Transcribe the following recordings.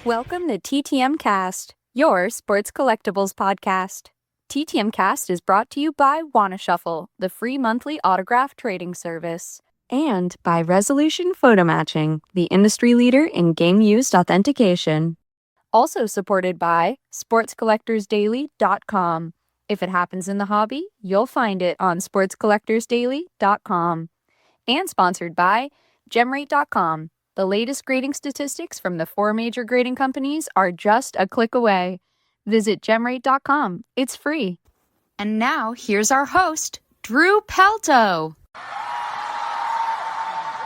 Welcome to TTM Cast, your sports collectibles podcast. TTM Cast is brought to you by Wanna Shuffle, the free monthly autograph trading service, and by Resolution Photo Matching, the industry leader in game-used authentication. Also supported by sportscollectorsdaily.com. If it happens in the hobby, you'll find it on sportscollectorsdaily.com. And sponsored by gemrate.com. The latest grading statistics from the 4 major grading companies are just a click away. Visit gemrate.com. It's free. And now, here's our host, Drew Pelto.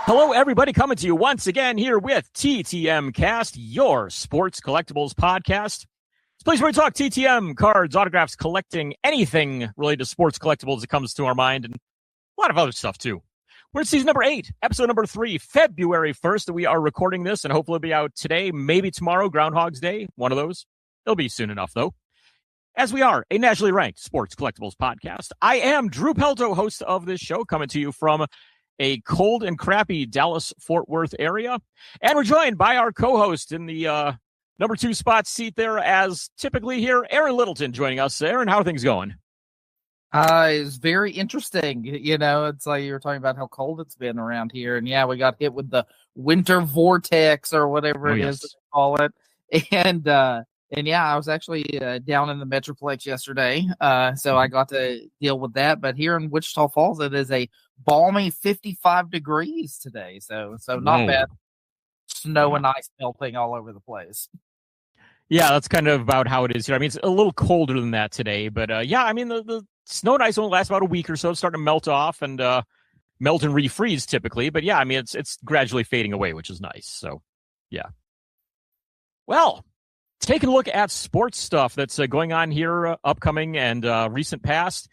Hello, everybody, coming to you once again here with TTM Cast, your sports collectibles podcast. It's a place where we talk TTM, cards, autographs, collecting, anything related to sports collectibles that comes to our mind, and a lot of other stuff, too. We're in season number 8, episode number 3, February 1st that we are recording this, and hopefully it'll be out today, maybe tomorrow, Groundhog's Day, one of those. It'll be soon enough, though. As we are a nationally ranked sports collectibles podcast, I am Drew Pelto, host of this show, coming to you from a cold and crappy Dallas-Fort Worth area. And we're joined by our co-host in the number 2 spot seat there, as typically here, Arron Littleton joining us. Arron, how are things going? It's very interesting. You know, it's like you were talking about how cold it's been around here. And yeah, we got hit with the winter vortex or whatever is to call it. And yeah, I was actually down in the Metroplex yesterday. So I got to deal with that. But here in Wichita Falls, it is a balmy 55 degrees today. So not bad. Snow and ice melting all over the place. Yeah, that's kind of about how it is here. I mean, it's a little colder than that today, but yeah, I mean, the snow and ice only lasts about a week or so. It's starting to melt off and melt and refreeze typically. But yeah, I mean, it's gradually fading away, which is nice. So, yeah. Well, taking a look at sports stuff that's going on here, upcoming and recent past.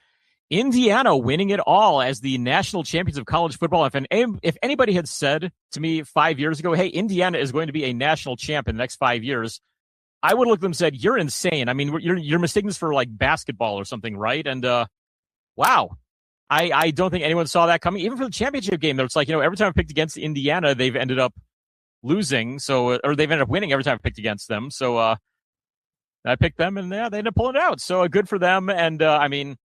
Indiana winning it all as the national champions of college football. If anybody had said to me 5 years ago, hey, Indiana is going to be a national champ in the next 5 years, I would have looked at them and said, you're insane. I mean, you're mistaking this for like basketball or something, right? And wow, I don't think anyone saw that coming. Even for the championship game, it's like, you know, every time I picked against Indiana, they've ended up losing. So, or they've ended up winning every time I picked against them. So I picked them, and yeah, they ended up pulling it out. So good for them. And I mean,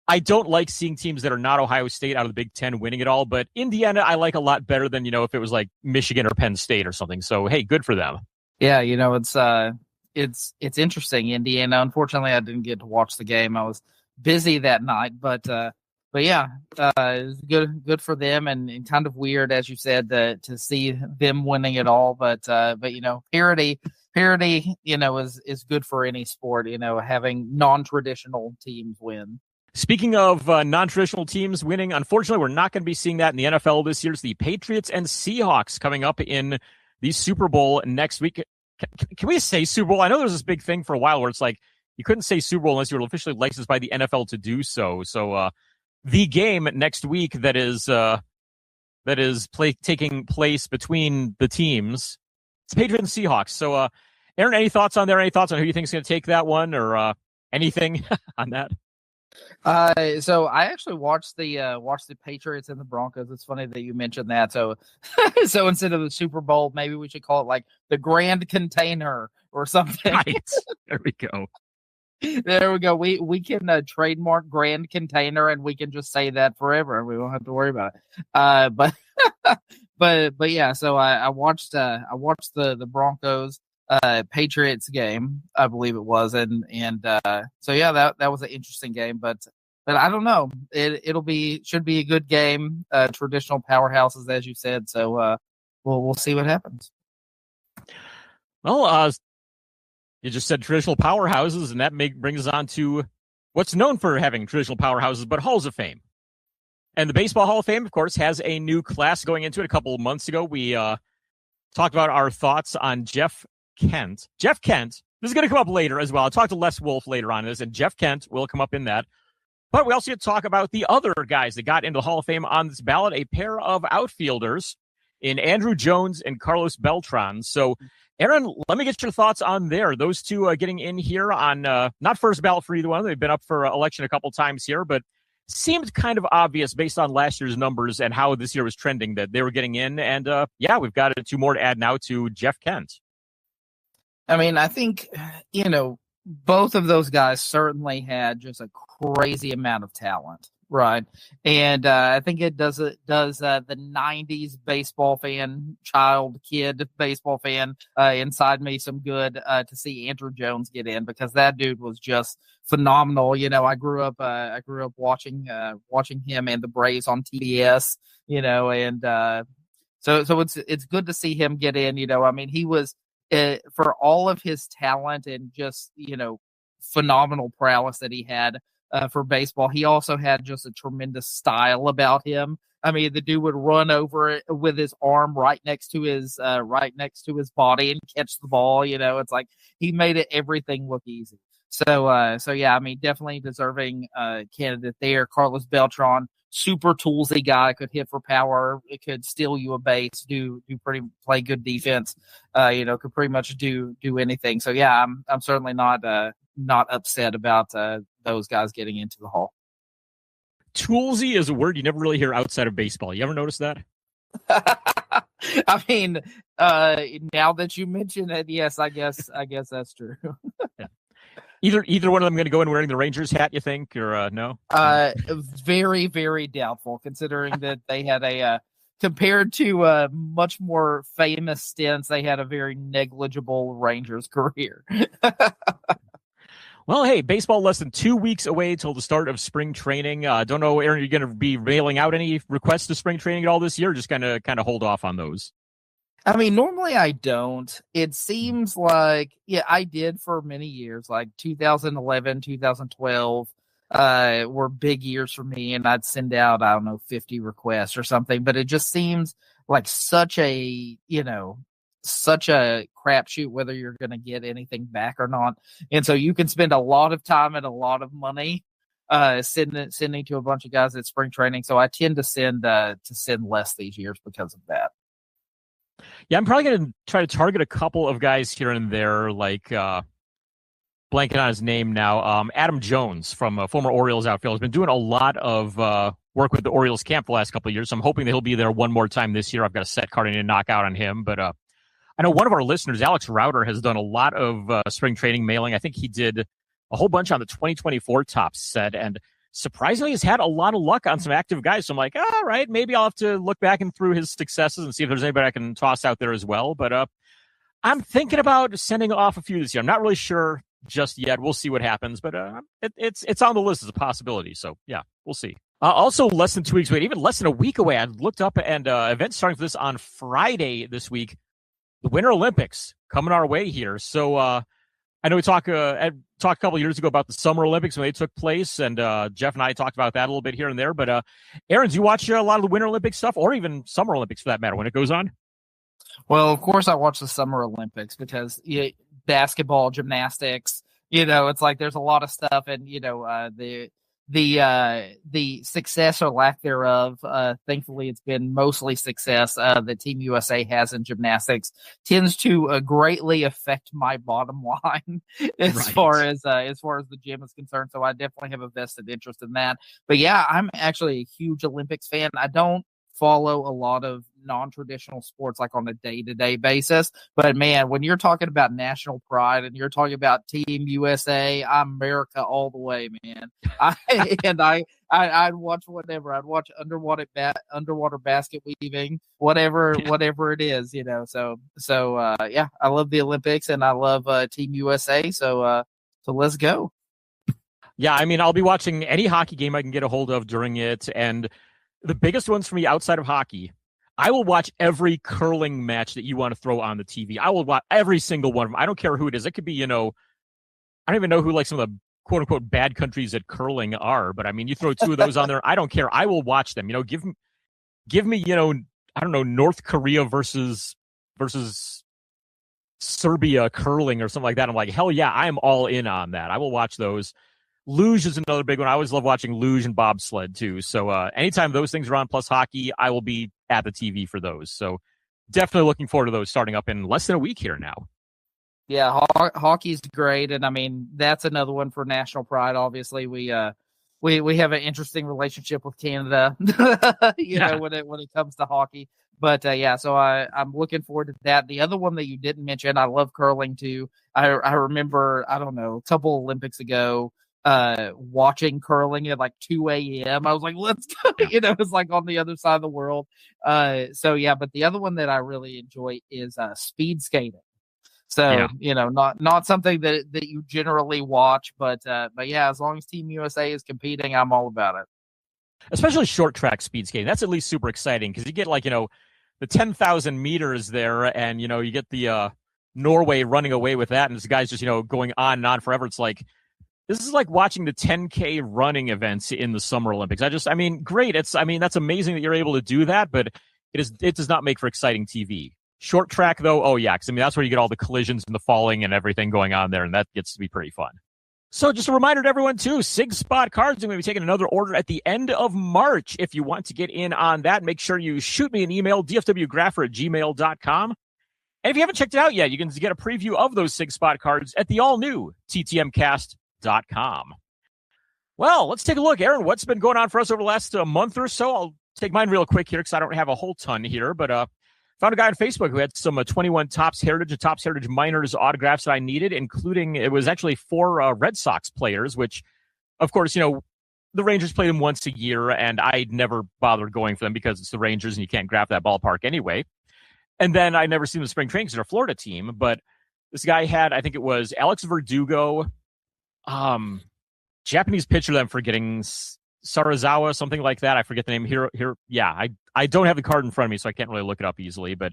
I don't like seeing teams that are not Ohio State out of the Big Ten winning it all, but Indiana I like a lot better than, you know, if it was like Michigan or Penn State or something. So hey, good for them. Yeah, you know, it's interesting. Indiana, unfortunately, I didn't get to watch the game. I was busy that night, but yeah, it's good for them, and kind of weird, as you said, to see them winning it all. But you know, parity, you know, is good for any sport. You know, having non-traditional teams win. Speaking of non-traditional teams winning, unfortunately, we're not going to be seeing that in the NFL this year. It's the Patriots and Seahawks coming up in the Super Bowl next week. Can we say Super Bowl? I know there was this big thing for a while where it's like you couldn't say Super Bowl unless you were officially licensed by the NFL to do so. So the game next week that is taking place between the teams, it's Patriots and Seahawks. So Arron, any thoughts on there? Any thoughts on who you think is going to take that one, or anything on that? So I actually watched the Patriots and the Broncos. It's funny that you mentioned that. So so instead of the Super Bowl, maybe we should call it like the Grand Container or something. Right. There we go. There we go. We can trademark Grand Container, and we can just say that forever. We won't have to worry about it. But yeah. So I watched the Broncos Patriots game, I believe it was, and so yeah, that was an interesting game, but I don't know, should be a good game. Traditional powerhouses, as you said, so we'll see what happens. Well, you just said traditional powerhouses, and that brings us on to what's known for having traditional powerhouses, but Halls of Fame. And the Baseball Hall of Fame, of course, has a new class going into it. A couple of months ago, we talked about our thoughts on Jeff Kent. This is going to come up later as well. I'll talk to Les Wolff later on this, and Jeff Kent will come up in that. But we also get to talk about the other guys that got into the Hall of Fame on this ballot, a pair of outfielders in Andrew Jones and Carlos Beltran. So, Arron, let me get your thoughts on those two getting in here on not first ballot for either one. They've been up for election a couple times here, but seemed kind of obvious based on last year's numbers and how this year was trending that they were getting in. And yeah, we've got two more to add now to Jeff Kent. I mean, I think, both of those guys certainly had just a crazy amount of talent, right? And I think it does the 90s baseball fan, kid baseball fan inside me some good to see Andrew Jones get in, because that dude was just phenomenal. I grew up watching him and the Braves on TBS, and so it's good to see him get in. I mean, he was for all of his talent and just phenomenal prowess that he had for baseball, he also had just a tremendous style about him. I mean, the dude would run over it with his arm right next to his body and catch the ball. It's like he made everything look easy. So yeah, I mean, definitely deserving candidate there. Carlos Beltran, super toolsy guy, could hit for power, it could steal you a base, play good defense, could pretty much do anything. So yeah, I'm certainly not upset about those guys getting into the Hall. Toolsy is a word you never really hear outside of baseball. You ever notice that? I mean, now that you mention it, yes, I guess that's true. Yeah. Either one of them going to go in wearing the Rangers hat, you think, or no? Very, very doubtful, considering that they had compared to much more famous stints, they had a very negligible Rangers career. Well, hey, baseball less than 2 weeks away till the start of spring training. Don't know, Aaron, you're going to be mailing out any requests to spring training at all this year, or just kind of hold off on those? I mean, normally I don't. It seems like, I did for many years, like 2011, 2012 were big years for me, and I'd send out, I don't know, 50 requests or something, but it just seems like such a crapshoot whether you're going to get anything back or not. And so you can spend a lot of time and a lot of money sending to a bunch of guys at spring training. So I tend to send less these years because of that. Yeah, I'm probably going to try to target a couple of guys here and there, like blanking on his name now. Adam Jones from former Orioles outfield has been doing a lot of work with the Orioles camp the last couple of years. So I'm hoping that he'll be there one more time this year. I've got a set card to knock out on him. But I know one of our listeners, Alex Rauter, has done a lot of spring training mailing. I think he did a whole bunch on the 2024 top set, and surprisingly has had a lot of luck on some active guys. So I'm like, all right, maybe I'll have to look back and through his successes and see if there's anybody I can toss out there as well. But I'm thinking about sending off a few this year. I'm not really sure just yet. We'll see what happens, but it's on the list as a possibility. So yeah, we'll see. Also, less than 2 weeks away, even less than a week away. I looked up, and events starting for this on Friday this week. The Winter Olympics coming our way here. So I know we talked a couple of years ago about the Summer Olympics when they took place, and Jeff and I talked about that a little bit here and there. But Aaron, do you watch a lot of the Winter Olympics stuff, or even Summer Olympics for that matter, when it goes on? Well, of course I watch the Summer Olympics because basketball, gymnastics, it's like there's a lot of stuff, and the success or lack thereof, thankfully it's been mostly success that Team USA has in gymnastics, tends to greatly affect my bottom line as far as the gym is concerned. So I definitely have a vested interest in that. But yeah, I'm actually a huge Olympics fan. I don't follow a lot of non-traditional sports like on a day-to-day basis, but man, when you're talking about national pride and you're talking about Team USA, I'm America all the way, man. I'd watch whatever. I'd watch underwater basket weaving, whatever it is, So yeah, I love the Olympics and I love Team USA. So let's go. Yeah, I mean, I'll be watching any hockey game I can get a hold of during it, and the biggest ones for me outside of hockey, I will watch every curling match that you want to throw on the TV. I will watch every single one of them. I don't care who it is. It could be, I don't even know who like some of the quote unquote bad countries at curling are, but I mean, you throw two of those on there, I don't care. I will watch them. Give me, I don't know, North Korea versus Serbia curling or something like that. I'm like, hell yeah, I am all in on that. I will watch those. Luge is another big one. I always love watching luge and bobsled too. So anytime those things are on, plus hockey, I will be at the TV for those. So definitely looking forward to those starting up in less than a week here now. Yeah, hockey's great, and I mean that's another one for national pride. Obviously, we we have an interesting relationship with Canada, when it comes to hockey. But yeah, so I'm looking forward to that. The other one that you didn't mention, I love curling too. I remember, I don't know, a couple Olympics ago, watching curling at like 2 a.m. I was like, let's go. It's like on the other side of the world. So yeah, but the other one that I really enjoy is speed skating. So, not something that you generally watch, but yeah, as long as Team USA is competing, I'm all about it. Especially short track speed skating. That's at least super exciting because you get like, the 10,000 meters there, and, you get the Norway running away with that, and this guy's just, going on and on forever. It's like, this is like watching the 10K running events in the Summer Olympics. Great. That's amazing that you're able to do that, but it does not make for exciting TV. Short track, though, oh, yeah, because, that's where you get all the collisions and the falling and everything going on there, and that gets to be pretty fun. So just a reminder to everyone, too, Sig Spot Cards are going to be taking another order at the end of March. If you want to get in on that, make sure you shoot me an email, dfwgrapher@gmail.com. And if you haven't checked it out yet, you can get a preview of those Sig Spot cards at the all-new ttmcast.com. Well, let's take a look. Arron, what's been going on for us over the last month or so? I'll take mine real quick here because I don't have a whole ton here, but found a guy on Facebook who had some 21 Topps Heritage Minors autographs that I needed, including, it was actually 4 Red Sox players, which, of course, the Rangers play them once a year, and I'd never bothered going for them because it's the Rangers and you can't grab that ballpark anyway. And then I'd never seen them spring training because they're a Florida team, but this guy had, I think it was Alex Verdugo, Japanese pitcher that I'm forgetting, Sarazawa, something like that. I forget the name here. Yeah, I don't have the card in front of me, so I can't really look it up easily. But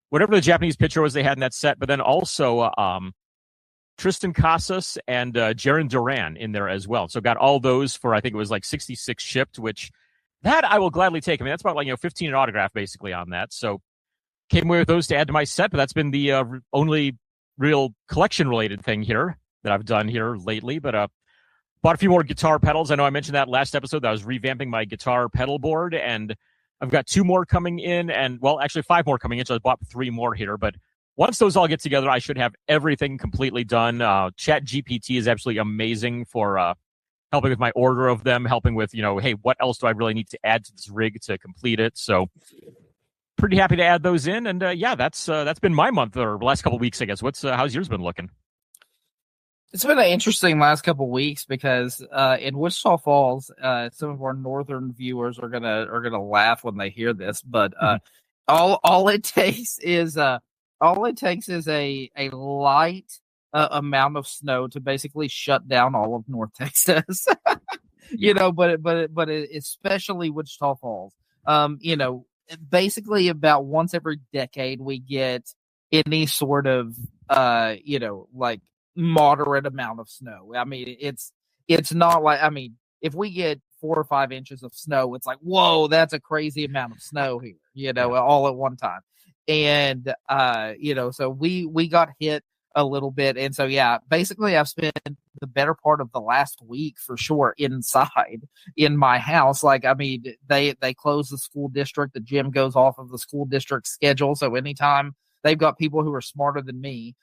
whatever the Japanese pitcher was they had in that set, but then also Tristan Casas and Jarren Duran in there as well. So got all those for, I think it was like 66 shipped, which that I will gladly take. That's about 15 an autograph basically on that. So came away with those to add to my set, but that's been the only real collection related thing here that I've done here lately. But bought a few more guitar pedals. I know I mentioned that last episode that I was revamping my guitar pedal board, and I've got 2 more coming in, and, well, actually 5 more coming in, so I bought 3 more here. But once those all get together, I should have everything completely done. ChatGPT is absolutely amazing for helping with my order of them, helping with, hey, what else do I really need to add to this rig to complete it? So pretty happy to add those in. And, yeah, that's been my month, or last couple of weeks, I guess. How's yours been looking? It's been an interesting last couple of weeks because in Wichita Falls, some of our northern viewers are gonna laugh when they hear this, but all it takes is a light amount of snow to basically shut down all of North Texas. But especially Wichita Falls. Basically about once every decade we get any sort of like moderate amount of snow. It's not like, if we get 4 or 5 inches of snow, it's like, whoa, that's a crazy amount of snow here, all at one time. And so we got hit a little bit. And so, yeah, basically I've spent the better part of the last week for sure inside in my house. Like, they close the school district. The gym goes off of the school district schedule. So anytime they've got people who are smarter than me,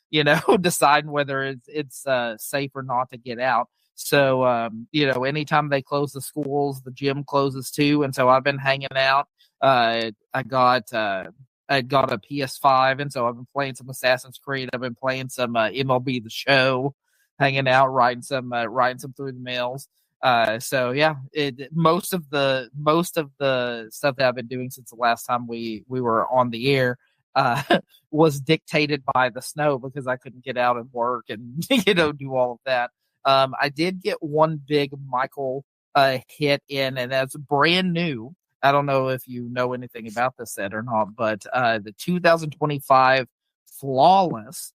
deciding whether it's safe or not to get out. So, anytime they close the schools, the gym closes too. And so I've been hanging out. I got a PS5, and so I've been playing some Assassin's Creed. I've been playing some MLB The Show, hanging out, writing some through the mails. So yeah, most of the stuff that I've been doing since the last time we were on the air was dictated by the snow because I couldn't get out and work and do all of that. I did get one big Michael hit in, and that's brand new. I don't know if you know anything about this set or not, but the 2025 Flawless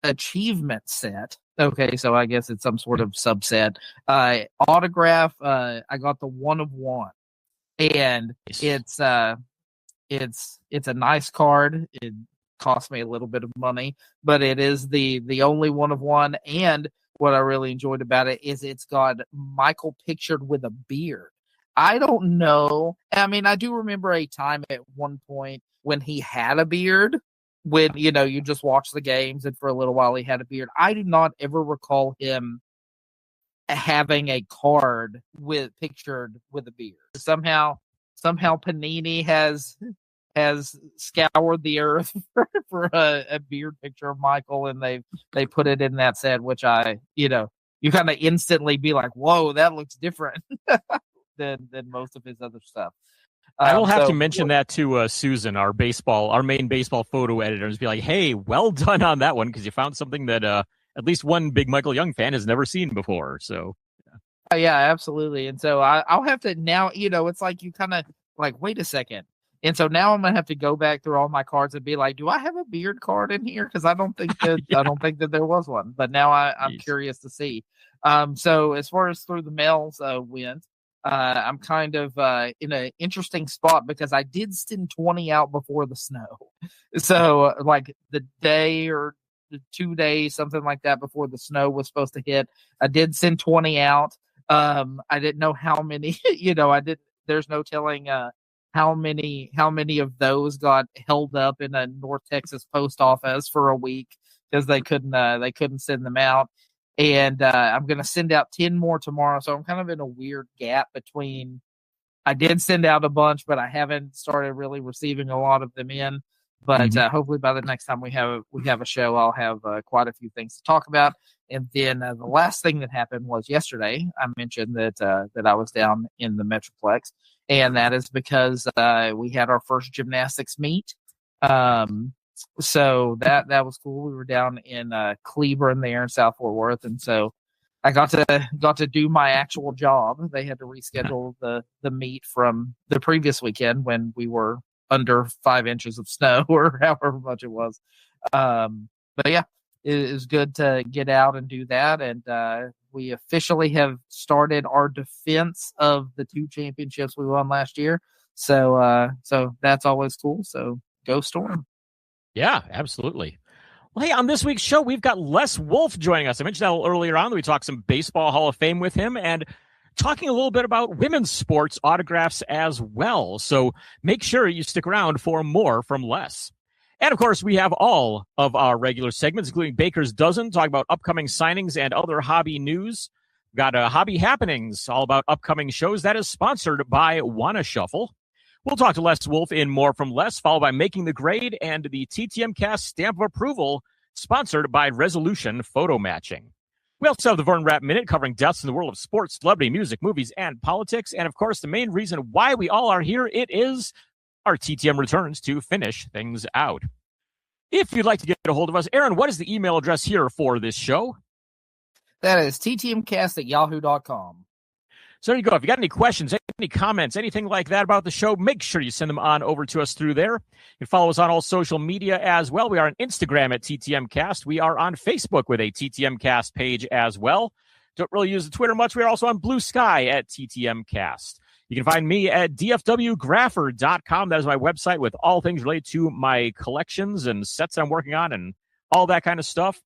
Achievement set. Okay, so I guess it's some sort of subset. Autograph. I got the 1 of 1, and it's a nice card. It cost me a little bit of money, but it is the only 1 of 1. And what I really enjoyed about it is it's got Michael pictured with a beard. I don't know. I do remember a time at one point when he had a beard, when, you just watch the games and for a little while he had a beard. I do not ever recall him having a card pictured with a beard. Somehow Panini has scoured the earth for a beard picture of Michael, and they put it in that set, which you kind of instantly be like, whoa, that looks different than most of his other stuff. I will have to mention that to Susan, our main baseball photo editor, and be like, hey, well done on that one, because you found something that at least one big Michael Young fan has never seen before. So, yeah, absolutely. And so I'll have to now, it's like you kind of like, wait a second. And so now I'm gonna have to go back through all my cards and be like, do I have a beard card in here? Because I don't think that I don't think that there was one. But now I'm curious to see. So as far as through the mails went, I'm kind of in an interesting spot because I did send 20 out before the snow. So like the day or the 2 days, something like that, before the snow was supposed to hit, I did send 20 out. I didn't know how many. There's no telling how many of those got held up in a North Texas post office for a week because they couldn't send them out. And I'm going to send out 10 more tomorrow. So I'm kind of in a weird gap between I did send out a bunch, but I haven't started really receiving a lot of them in. But hopefully by the next time we have a show, I'll have quite a few things to talk about. And then the last thing that happened was yesterday. I mentioned that I was down in the Metroplex, and that is because we had our first gymnastics meet. So that was cool. We were down in Cleburne there in South Fort Worth, and so I got to do my actual job. They had to reschedule the meet from the previous weekend when we were under 5 inches of snow or however much it was. But yeah, it was good to get out and do that. And we officially have started our defense of the 2 championships we won last year. So that's always cool. So go Storm. Yeah, absolutely. Well, hey, on this week's show, we've got Les Wolff joining us. I mentioned that a little earlier on that we talked some Baseball Hall of Fame with him and talking a little bit about women's sports autographs as well. So make sure you stick around for more from Les. And, of course, we have all of our regular segments, including Baker's Dozen, talking about upcoming signings and other hobby news. We've got Hobby Happenings, all about upcoming shows. That is sponsored by Wanna Shuffle. We'll talk to Les Wolff in More from Les, followed by Making the Grade and the TTM Cast Stamp of Approval, sponsored by Resolution Photo Matching. We also have the Vern Rapp Minute, covering deaths in the world of sports, celebrity, music, movies, and politics. And, of course, the main reason why we all are here, it is our TTM Returns to finish things out. If you'd like to get a hold of us, Arron, what is the email address here for this show? That is ttmcast@yahoo.com. So there you go. If you got any questions, any comments, anything like that about the show, make sure you send them on over to us through there. You can follow us on all social media as well. We are on Instagram at TTMcast. We are on Facebook with a TTMcast page as well. Don't really use the Twitter much. We are also on Blue Sky at TTMcast. You can find me at dfwgrapher.com. That is my website with all things related to my collections and sets I'm working on and all that kind of stuff.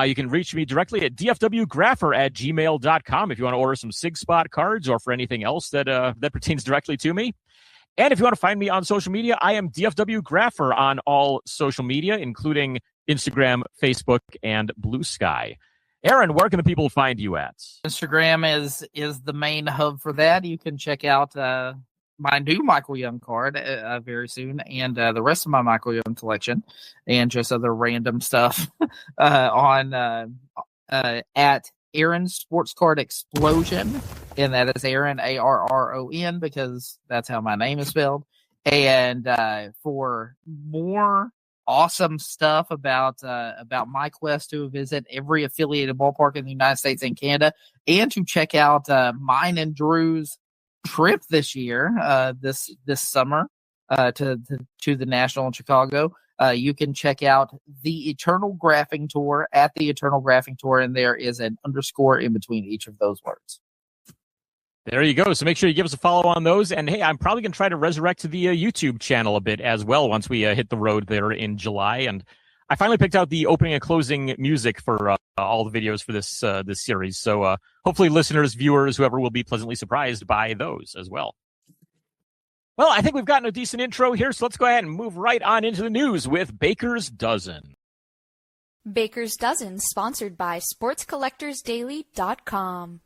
You can reach me directly at dfwgrapher@gmail.com if you want to order some Sig Spot cards or for anything else that pertains directly to me. And if you want to find me on social media, I am DFW Grapher on all social media, including Instagram, Facebook, and Blue Sky. Arron, where can the people find you at? Instagram is the main hub for that. You can check out my new Michael Young card very soon, and the rest of my Michael Young collection, and just other random stuff on at Arron Sports Card Explosion, and that is Arron Arron, because that's how my name is spelled. And for more awesome stuff about MyQuest, to visit every affiliated ballpark in the United States and Canada, and to check out mine and Drew's trip this year, this summer, to the National in Chicago. You can check out the Eternal Graphing Tour at the Eternal Graphing Tour, and there is an underscore in between each of those words. There you go. So make sure you give us a follow on those. And hey, I'm probably going to try to resurrect the YouTube channel a bit as well once we hit the road there in July. And I finally picked out the opening and closing music for all the videos for this series. So hopefully listeners, viewers, whoever will be pleasantly surprised by those as well. Well, I think we've gotten a decent intro here, so let's go ahead and move right on into the news with Baker's Dozen. Baker's Dozen, sponsored by SportsCollectorsDaily.com.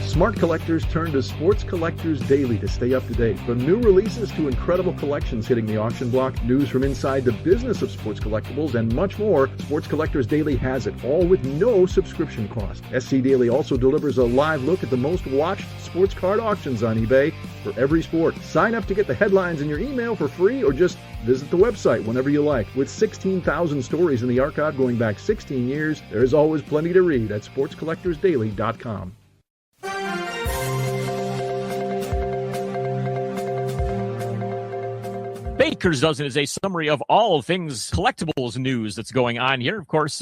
Smart collectors turn to Sports Collectors Daily to stay up to date. From new releases to incredible collections hitting the auction block, news from inside the business of sports collectibles, and much more, Sports Collectors Daily has it, all with no subscription cost. SC Daily also delivers a live look at the most watched sports card auctions on eBay for every sport. Sign up to get the headlines in your email for free, or just visit the website whenever you like. With 16,000 stories in the archive going back 16 years, there's always plenty to read at sportscollectorsdaily.com. Baker's Dozen is a summary of all things collectibles news that's going on here. Of course,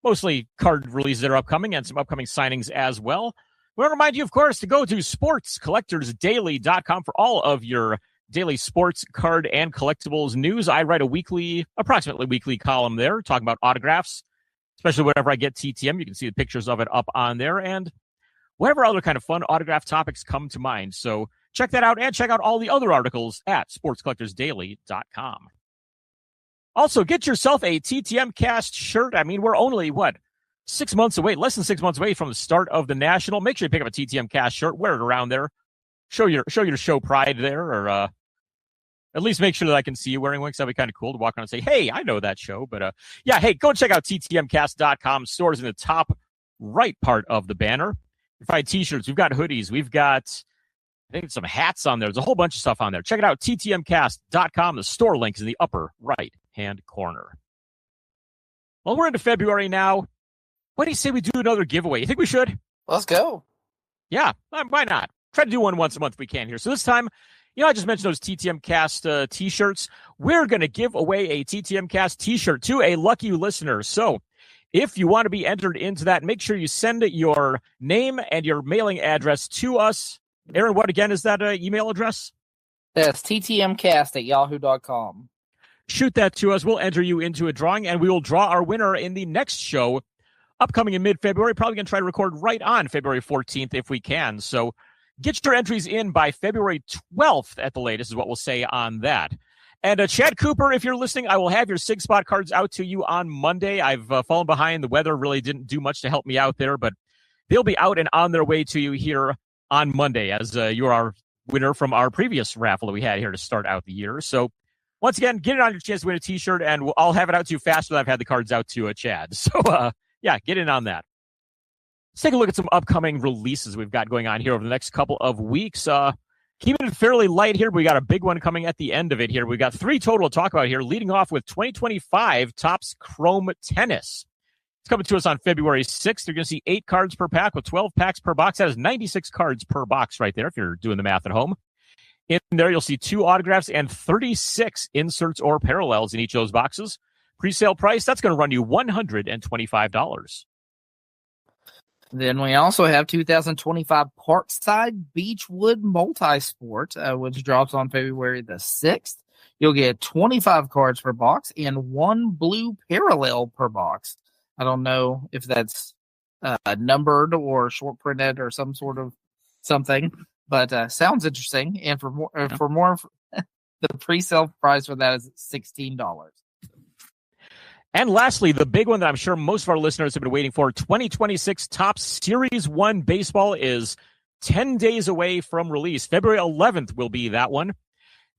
mostly card releases that are upcoming and some upcoming signings as well. We want to remind you, of course, to go to sportscollectorsdaily.com for all of your daily sports card and collectibles news. I write a approximately weekly column there talking about autographs, especially whenever I get TTM. You can see the pictures of it up on there, and whatever other kind of fun autograph topics come to mind. So check that out, and check out all the other articles at sportscollectorsdaily.com. Also, get yourself a TTM Cast shirt. I mean, we're only, less than 6 months away from the start of the National. Make sure you pick up a TTM Cast shirt, wear it around there. Show your show pride there, or at least make sure that I can see you wearing one, because that'd be kind of cool to walk around and say, hey, I know that show. But hey, go check out ttmcast.com. Stores in the top right part of the banner. You find t-shirts, we've got hoodies, we've got, I think, some hats on there. There's a whole bunch of stuff on there. Check it out, ttmcast.com. The store link is in the upper right-hand corner. Well, we're into February now. What do you say we do another giveaway? You think we should? Let's go. Yeah, why not? Try to do one once a month if we can here. So this time, I just mentioned those TTM Cast t-shirts. We're going to give away a TTM Cast t-shirt to a lucky listener. So if you want to be entered into that, make sure you send your name and your mailing address to us. Aaron, what again is that email address? That's ttmcast@yahoo.com. Shoot that to us. We'll enter you into a drawing, and we will draw our winner in the next show upcoming in mid-February. Probably going to try to record right on February 14th if we can. So get your entries in by February 12th at the latest is what we'll say on that. And Chad Cooper, if you're listening, I will have your SIG Spot cards out to you on Monday. I've fallen behind. The weather really didn't do much to help me out there, but they'll be out and on their way to you here on Monday, as you're our winner from our previous raffle that we had here to start out the year. So once again, get it on your chance to win a t-shirt, and I'll have it out to you faster than I've had the cards out to Chad. So get in on that. Let's take a look at some upcoming releases we've got going on here over the next couple of weeks. Keeping it fairly light here, but we got a big one coming at the end of it here. We got 3 total to talk about here, leading off with 2025 Topps Chrome Tennis. It's coming to us on February 6th. You're going to see 8 cards per pack with 12 packs per box. That is 96 cards per box right there if you're doing the math at home. In there, you'll see 2 autographs and 36 inserts or parallels in each of those boxes. Pre-sale price, that's going to run you $125. Then we also have 2025 Parkside Beechwood Multisport, which drops on February the 6th. You'll get 25 cards per box and 1 blue parallel per box. I don't know if that's numbered or short printed or some sort of something, but sounds interesting. And for more, the pre-sale price for that is $16. And lastly, the big one that I'm sure most of our listeners have been waiting for, 2026 Topps Series 1 Baseball is 10 days away from release. February 11th will be that one.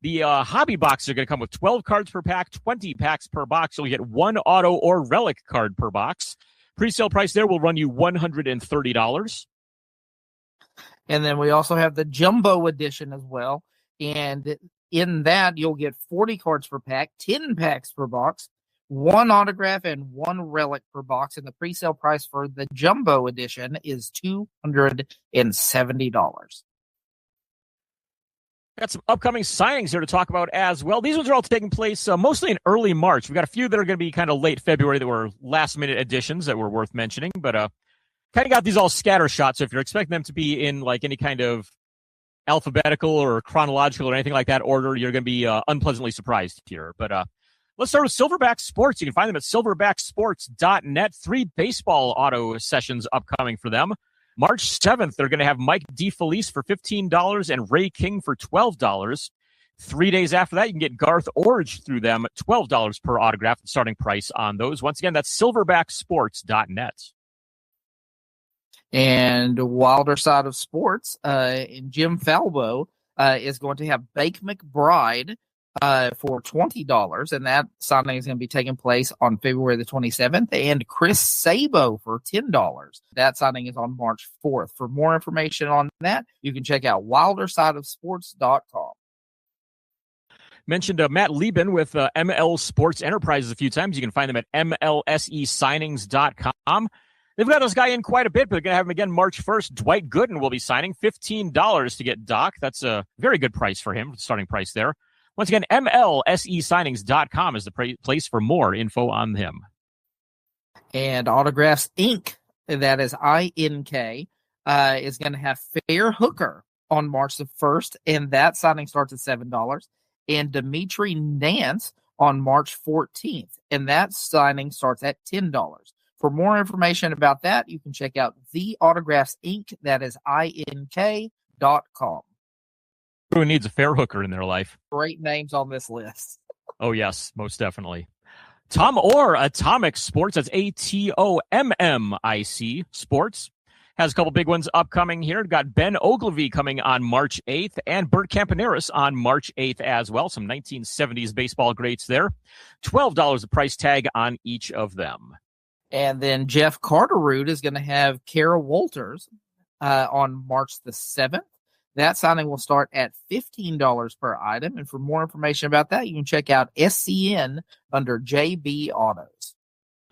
The hobby boxes are going to come with 12 cards per pack, 20 packs per box. You'll get 1 auto or relic card per box. Pre-sale price there will run you $130. And then we also have the Jumbo Edition as well. And in that, you'll get 40 cards per pack, 10 packs per box, 1 autograph, and 1 relic per box. And the pre-sale price for the Jumbo Edition is $270. Got some upcoming signings here to talk about as well. These ones are all taking place mostly in early March. We've got a few that are going to be kind of late February that were last-minute additions that were worth mentioning, but kind of got these all scattershot. So if you're expecting them to be in like any kind of alphabetical or chronological or anything like that order, you're going to be unpleasantly surprised here. But let's start with Silverback Sports. You can find them at silverbacksports.net. 3 baseball auto sessions upcoming for them. March 7th, they're going to have Mike DeFelice for $15 and Ray King for $12. 3 days after that, you can get Garth Orge through them, $12 per autograph, starting price on those. Once again, that's silverbacksports.net. And wilder side of sports, Jim Falbo is going to have Bake McBride for $20, and that signing is going to be taking place on February the 27th, and Chris Sabo for $10. That signing is on March 4th. For more information on that, you can check out wildersideofsports.com. Mentioned Matt Lieben with ML Sports Enterprises a few times. You can find them at mlsesignings.com. They've got this guy in quite a bit, but they're going to have him again March 1st. Dwight Gooden will be signing $15 to get Doc. That's a very good price for him, starting price there. Once again, mlsesignings.com is the place for more info on him. And Autographs Inc., that is INK, is going to have Fair Hooker on March the 1st, and that signing starts at $7. And Dimitri Nance on March 14th, and that signing starts at $10. For more information about that, you can check out The Autographs Inc., that is INK.com. Who needs a fair hooker in their life? Great names on this list. Oh, yes, most definitely. Tom Orr, Atomic Sports, that's ATOMMIC Sports, has a couple big ones upcoming here. Got Ben Ogilvy coming on March 8th and Bert Campaneris on March 8th as well. Some 1970s baseball greats there. $12 the price tag on each of them. And then Jeff Carterud is going to have Kara Walters on March the 7th. That signing will start at $15 per item. And for more information about that, you can check out SCN under JB Autos.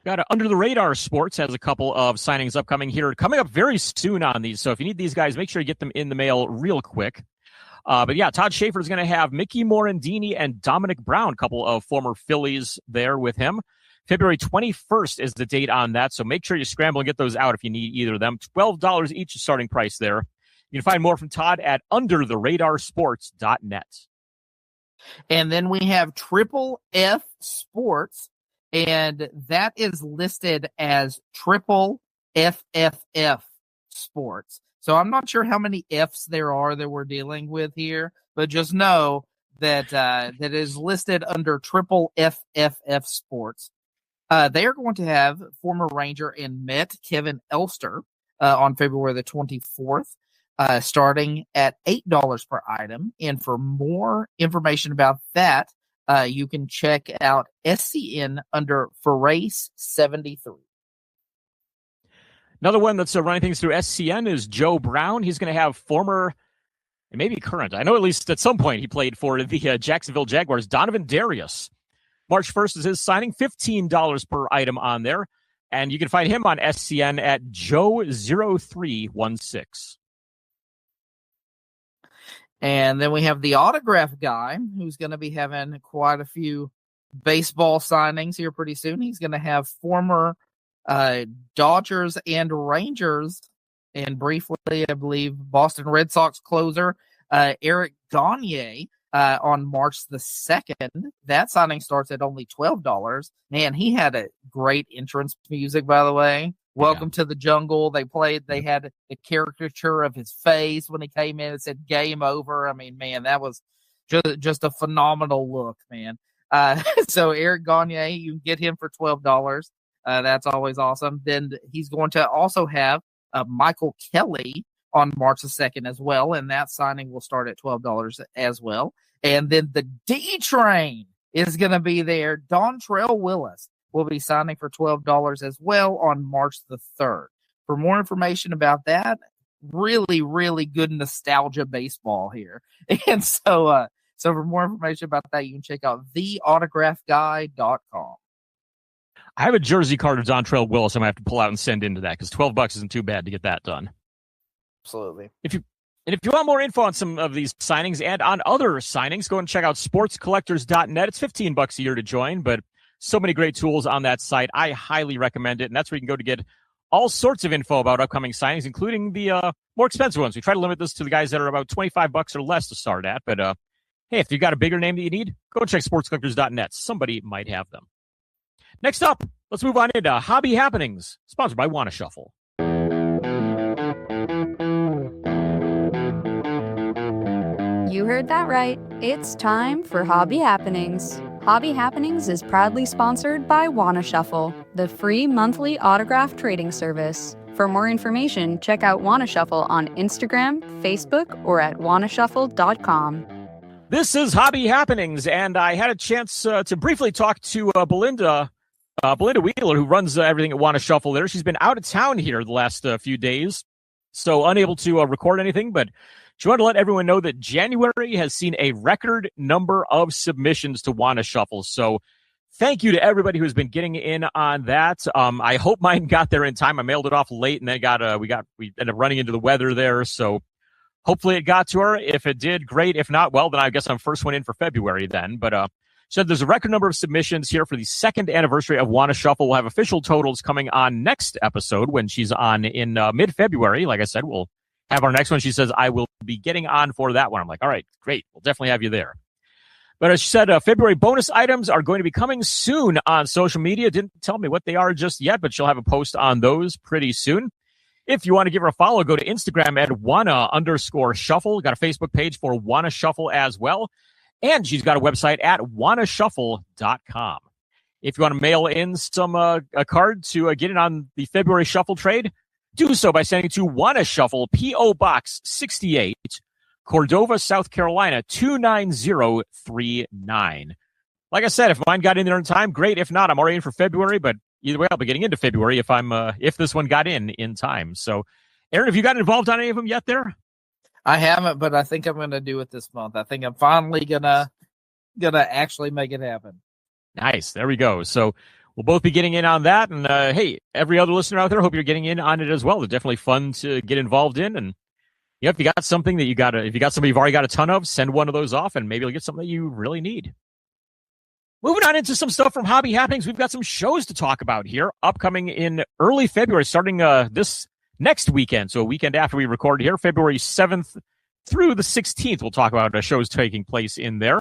Got Under the Radar Sports has a couple of signings upcoming here, coming up very soon on these. So if you need these guys, make sure you get them in the mail real quick. But yeah, Todd Schaefer is going to have Mickey Morandini and Dominic Brown, a couple of former Phillies there with him. February 21st is the date on that, so make sure you scramble and get those out if you need either of them. $12 each starting price there. You can find more from Todd at undertheradarsports.net. And then we have Triple F Sports, and that is listed as Triple FFF Sports. So I'm not sure how many F's there are that we're dealing with here, but just know that that is listed under Triple FFF Sports. They are going to have former Ranger and Met Kevin Elster on February the 24th, starting at $8 per item. And for more information about that, you can check out SCN under Ferace 73. Another one that's running things through SCN is Joe Brown. He's going to have former, and maybe current, I know at least at some point he played for the Jacksonville Jaguars, Donovan Darius. March 1st is his signing, $15 per item on there. And you can find him on SCN at Joe0316. And then we have the autograph guy who's going to be having quite a few baseball signings here pretty soon. He's going to have former Dodgers and Rangers, and briefly, I believe, Boston Red Sox closer Eric Gagne on March the 2nd. That signing starts at only $12. Man, he had a great entrance music, by the way. Welcome to the Jungle. They had the caricature of his face when he came in. It said game over. I mean, man, that was just a phenomenal look, man. So Eric Gagne, you can get him for $12. That's always awesome. Then he's going to also have Michael Kelly on March the 2nd as well, and that signing will start at $12 as well. And then the D-Train is going to be there. Dontrell Willis will be signing for $12 as well on March the 3rd. For more information about that, really, really good nostalgia baseball here. And so for more information about that, you can check out theautographguy.com. I have a jersey card of Dontrell Willis I'm going to have to pull out and send into that because $12 isn't too bad to get that done. Absolutely. If you want more info on some of these signings and on other signings, go and check out sportscollectors.net. It's $15 a year to join, but so many great tools on that site. I highly recommend it, and that's where you can go to get all sorts of info about upcoming signings, including the more expensive ones. We try to limit this to the guys that are about $25 or less to start at, but hey, if you got a bigger name that you need, go check sportscollectors.net. Somebody might have them. Next up, let's move on into Hobby Happenings, sponsored by Wanna Shuffle. You heard that right. It's time for Hobby Happenings. Hobby Happenings is proudly sponsored by Wanna Shuffle, the free monthly autograph trading service. For more information, check out Wanna Shuffle on Instagram, Facebook, or at wannashuffle.com. This is Hobby Happenings, and I had a chance to briefly talk to Belinda Wheeler, who runs everything at Wanna Shuffle there. She's been out of town here the last few days, so unable to record anything, but she wanted to let everyone know that January has seen a record number of submissions to Wanna Shuffle. So thank you to everybody who's been getting in on that. I hope mine got there in time. I mailed it off late, and then we ended up running into the weather there. So hopefully it got to her. If it did, great. If not, well, then I guess I'm first one in for February then. But so there's a record number of submissions here for the second anniversary of Wanna Shuffle. We'll have official totals coming on next episode when she's on in mid-February. Like I said, we'll have our next one. She says, I will be getting on for that one. I'm like, all right, great. We'll definitely have you there. But as she said, February bonus items are going to be coming soon on social media. Didn't tell me what they are just yet, but she'll have a post on those pretty soon. If you want to give her a follow, go to Instagram at Wanna_Shuffle. Got a Facebook page for Wanna Shuffle as well. And she's got a website at wannashuffle.com. If you want to mail in some a card to get in on the February Shuffle trade, do so by sending to Wanna Shuffle, P.O. Box 68, Cordova, South Carolina, 29039. Like I said, if mine got in there in time, great. If not, I'm already in for February, but either way, I'll be getting into February if this one got in time. So, Aaron, have you gotten involved on any of them yet there? I haven't, but I think I'm going to do it this month. I think I'm finally gonna actually make it happen. Nice. There we go. So we'll both be getting in on that. And hey, every other listener out there, hope you're getting in on it as well. They're definitely fun to get involved in. And yeah, if you got something if you got somebody you've already got a ton of, send one of those off, and maybe you'll get something that you really need. Moving on into some stuff from Hobby Happenings, we've got some shows to talk about here, upcoming in early February, starting this next weekend. So a weekend after we record here, February 7th through the 16th, we'll talk about shows taking place in there.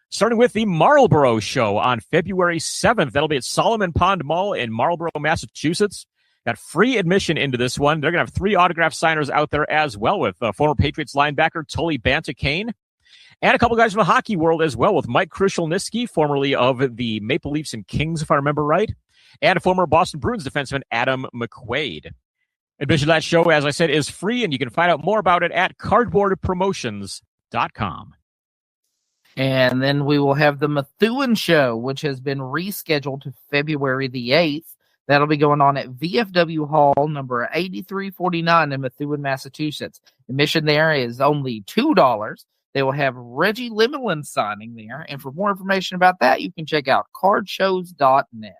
Starting with the Marlboro show on February 7th. That'll be at Solomon Pond Mall in Marlboro, Massachusetts. Got free admission into this one. They're going to have 3 autograph signers out there as well, with former Patriots linebacker Tully Banta-Kane, and a couple guys from the hockey world as well, with Mike Krushelnyski, formerly of the Maple Leafs and Kings, if I remember right, and a former Boston Bruins defenseman, Adam McQuaid. Admission to that show, as I said, is free, and you can find out more about it at cardboardpromotions.com. And then we will have the Methuen show, which has been rescheduled to February the 8th. That'll be going on at VFW Hall, number 8349 in Methuen, Massachusetts. Admission there is only $2. They will have Reggie Limelin signing there. And for more information about that, you can check out cardshows.net.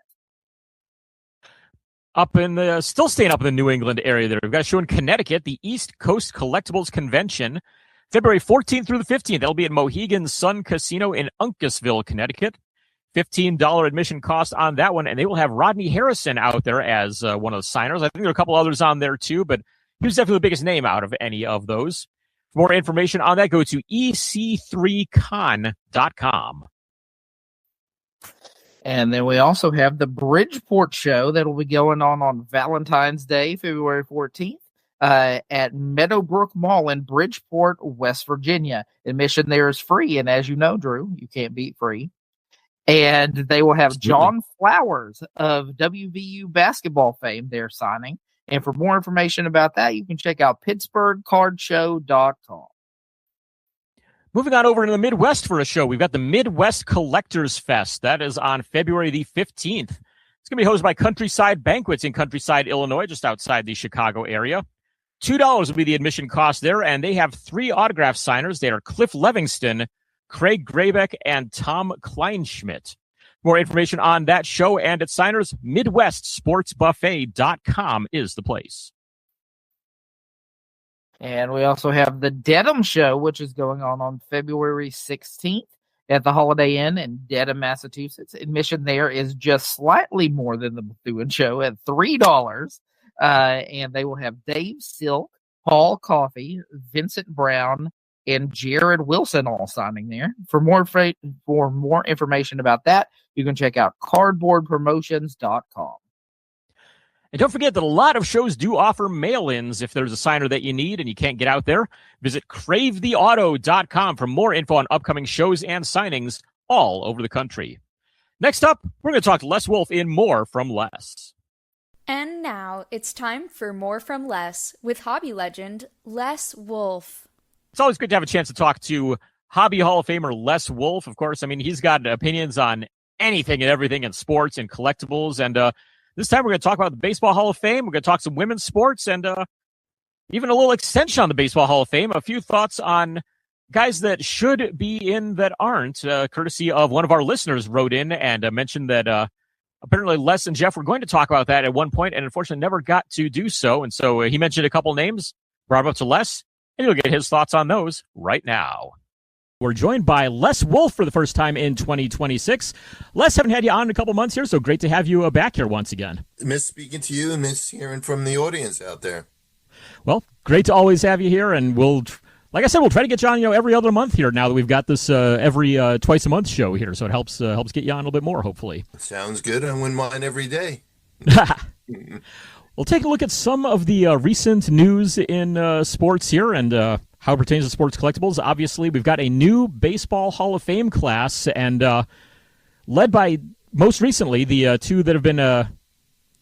Still staying up in the New England area there. We've got a show in Connecticut, the East Coast Collectibles Convention, February 14th through the 15th. That'll be at Mohegan Sun Casino in Uncasville, Connecticut. $15 admission cost on that one, and they will have Rodney Harrison out there as one of the signers. I think there are a couple others on there too, but he was definitely the biggest name out of any of those. For more information on that, go to ec3con.com. And then we also have the Bridgeport show that will be going on Valentine's Day, February 14th, at Meadowbrook Mall in Bridgeport, West Virginia. Admission there is free, and as you know, Drew, you can't beat free. And they will have John Flowers of WVU basketball fame there signing. And for more information about that, you can check out PittsburghCardShow.com. Moving on over to the Midwest for a show, we've got the Midwest Collectors Fest. That is on February the 15th. It's going to be hosted by Countryside Banquets in Countryside, Illinois, just outside the Chicago area. $2 will be the admission cost there, and they have 3 autograph signers. They are Cliff Levingston, Craig Grabeck, and Tom Kleinschmidt. More information on that show and its signers, MidwestSportsBuffet.com is the place. And we also have the Dedham show, which is going on February 16th at the Holiday Inn in Dedham, Massachusetts. Admission there is just slightly more than the Methuen show at $3. And they will have Dave Silk, Paul Coffey, Vincent Brown, and Jared Wilson all signing there. For more information about that, you can check out cardboardpromotions.com. And don't forget that a lot of shows do offer mail-ins if there's a signer that you need and you can't get out there. Visit cravetheauto.com for more info on upcoming shows and signings all over the country. Next up, we're going to talk to Les Wolff in More from Les. And now it's time for more from Les with hobby legend Les Wolff. It's always good to have a chance to talk to Hobby Hall of Famer Les Wolff. Of course, I mean, he's got opinions on anything and everything in sports and collectibles. And this time we're going to talk about the Baseball Hall of Fame. We're going to talk some women's sports and even a little extension on the Baseball Hall of Fame. A few thoughts on guys that should be in that aren't, courtesy of one of our listeners wrote in and mentioned that apparently Les and Jeff were going to talk about that at one point and unfortunately never got to do so. And so he mentioned a couple names, brought them up to Les, and you'll get his thoughts on those right now. We're joined by Les Wolff for the first time in 2026. Les, haven't had you on in a couple months here, so great to have you back here once again. Miss speaking to you and miss hearing from the audience out there. Well, great to always have you here, and we'll, like I said, we'll try to get you on, every other month here now that we've got this every twice a month show here, so it helps get you on a little bit more, hopefully. Sounds good. I win mine every day. We'll take a look at some of the recent news in sports here and how it pertains to sports collectibles. Obviously, we've got a new Baseball Hall of Fame class, and led by, most recently, the two that have been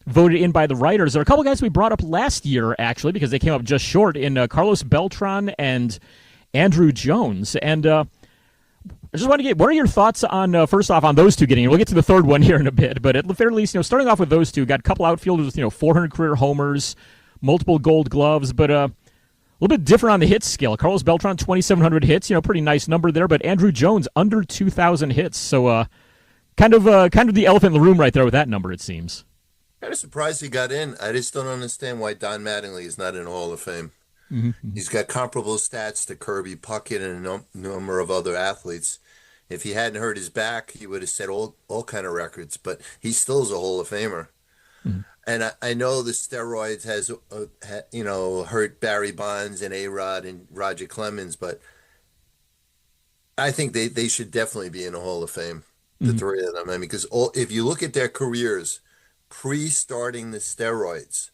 voted in by the writers. There are a couple guys we brought up last year, actually, because they came up just short in Carlos Beltran and Andrew Jones. And I just want to get, what are your thoughts on, first off, on those two getting in? We'll get to the third one here in a bit, but at the very least, starting off with those two, got a couple outfielders with, 400 career homers, multiple gold gloves, but a little bit different on the hits scale. Carlos Beltran, 2,700 hits, pretty nice number there, but Andrew Jones, under 2,000 hits. So kind of the elephant in the room right there with that number, it seems. Kind of surprised he got in. I just don't understand why Don Mattingly is not in the Hall of Fame. Mm-hmm. He's got comparable stats to Kirby Puckett and a number of other athletes. If he hadn't hurt his back, he would have set all kind of records, but he still is a Hall of Famer. Mm-hmm. And I know the steroids has, hurt Barry Bonds and A-Rod and Roger Clemens, but I think they should definitely be in the Hall of Fame, the three of them. I mean, because if you look at their careers pre-starting the steroids,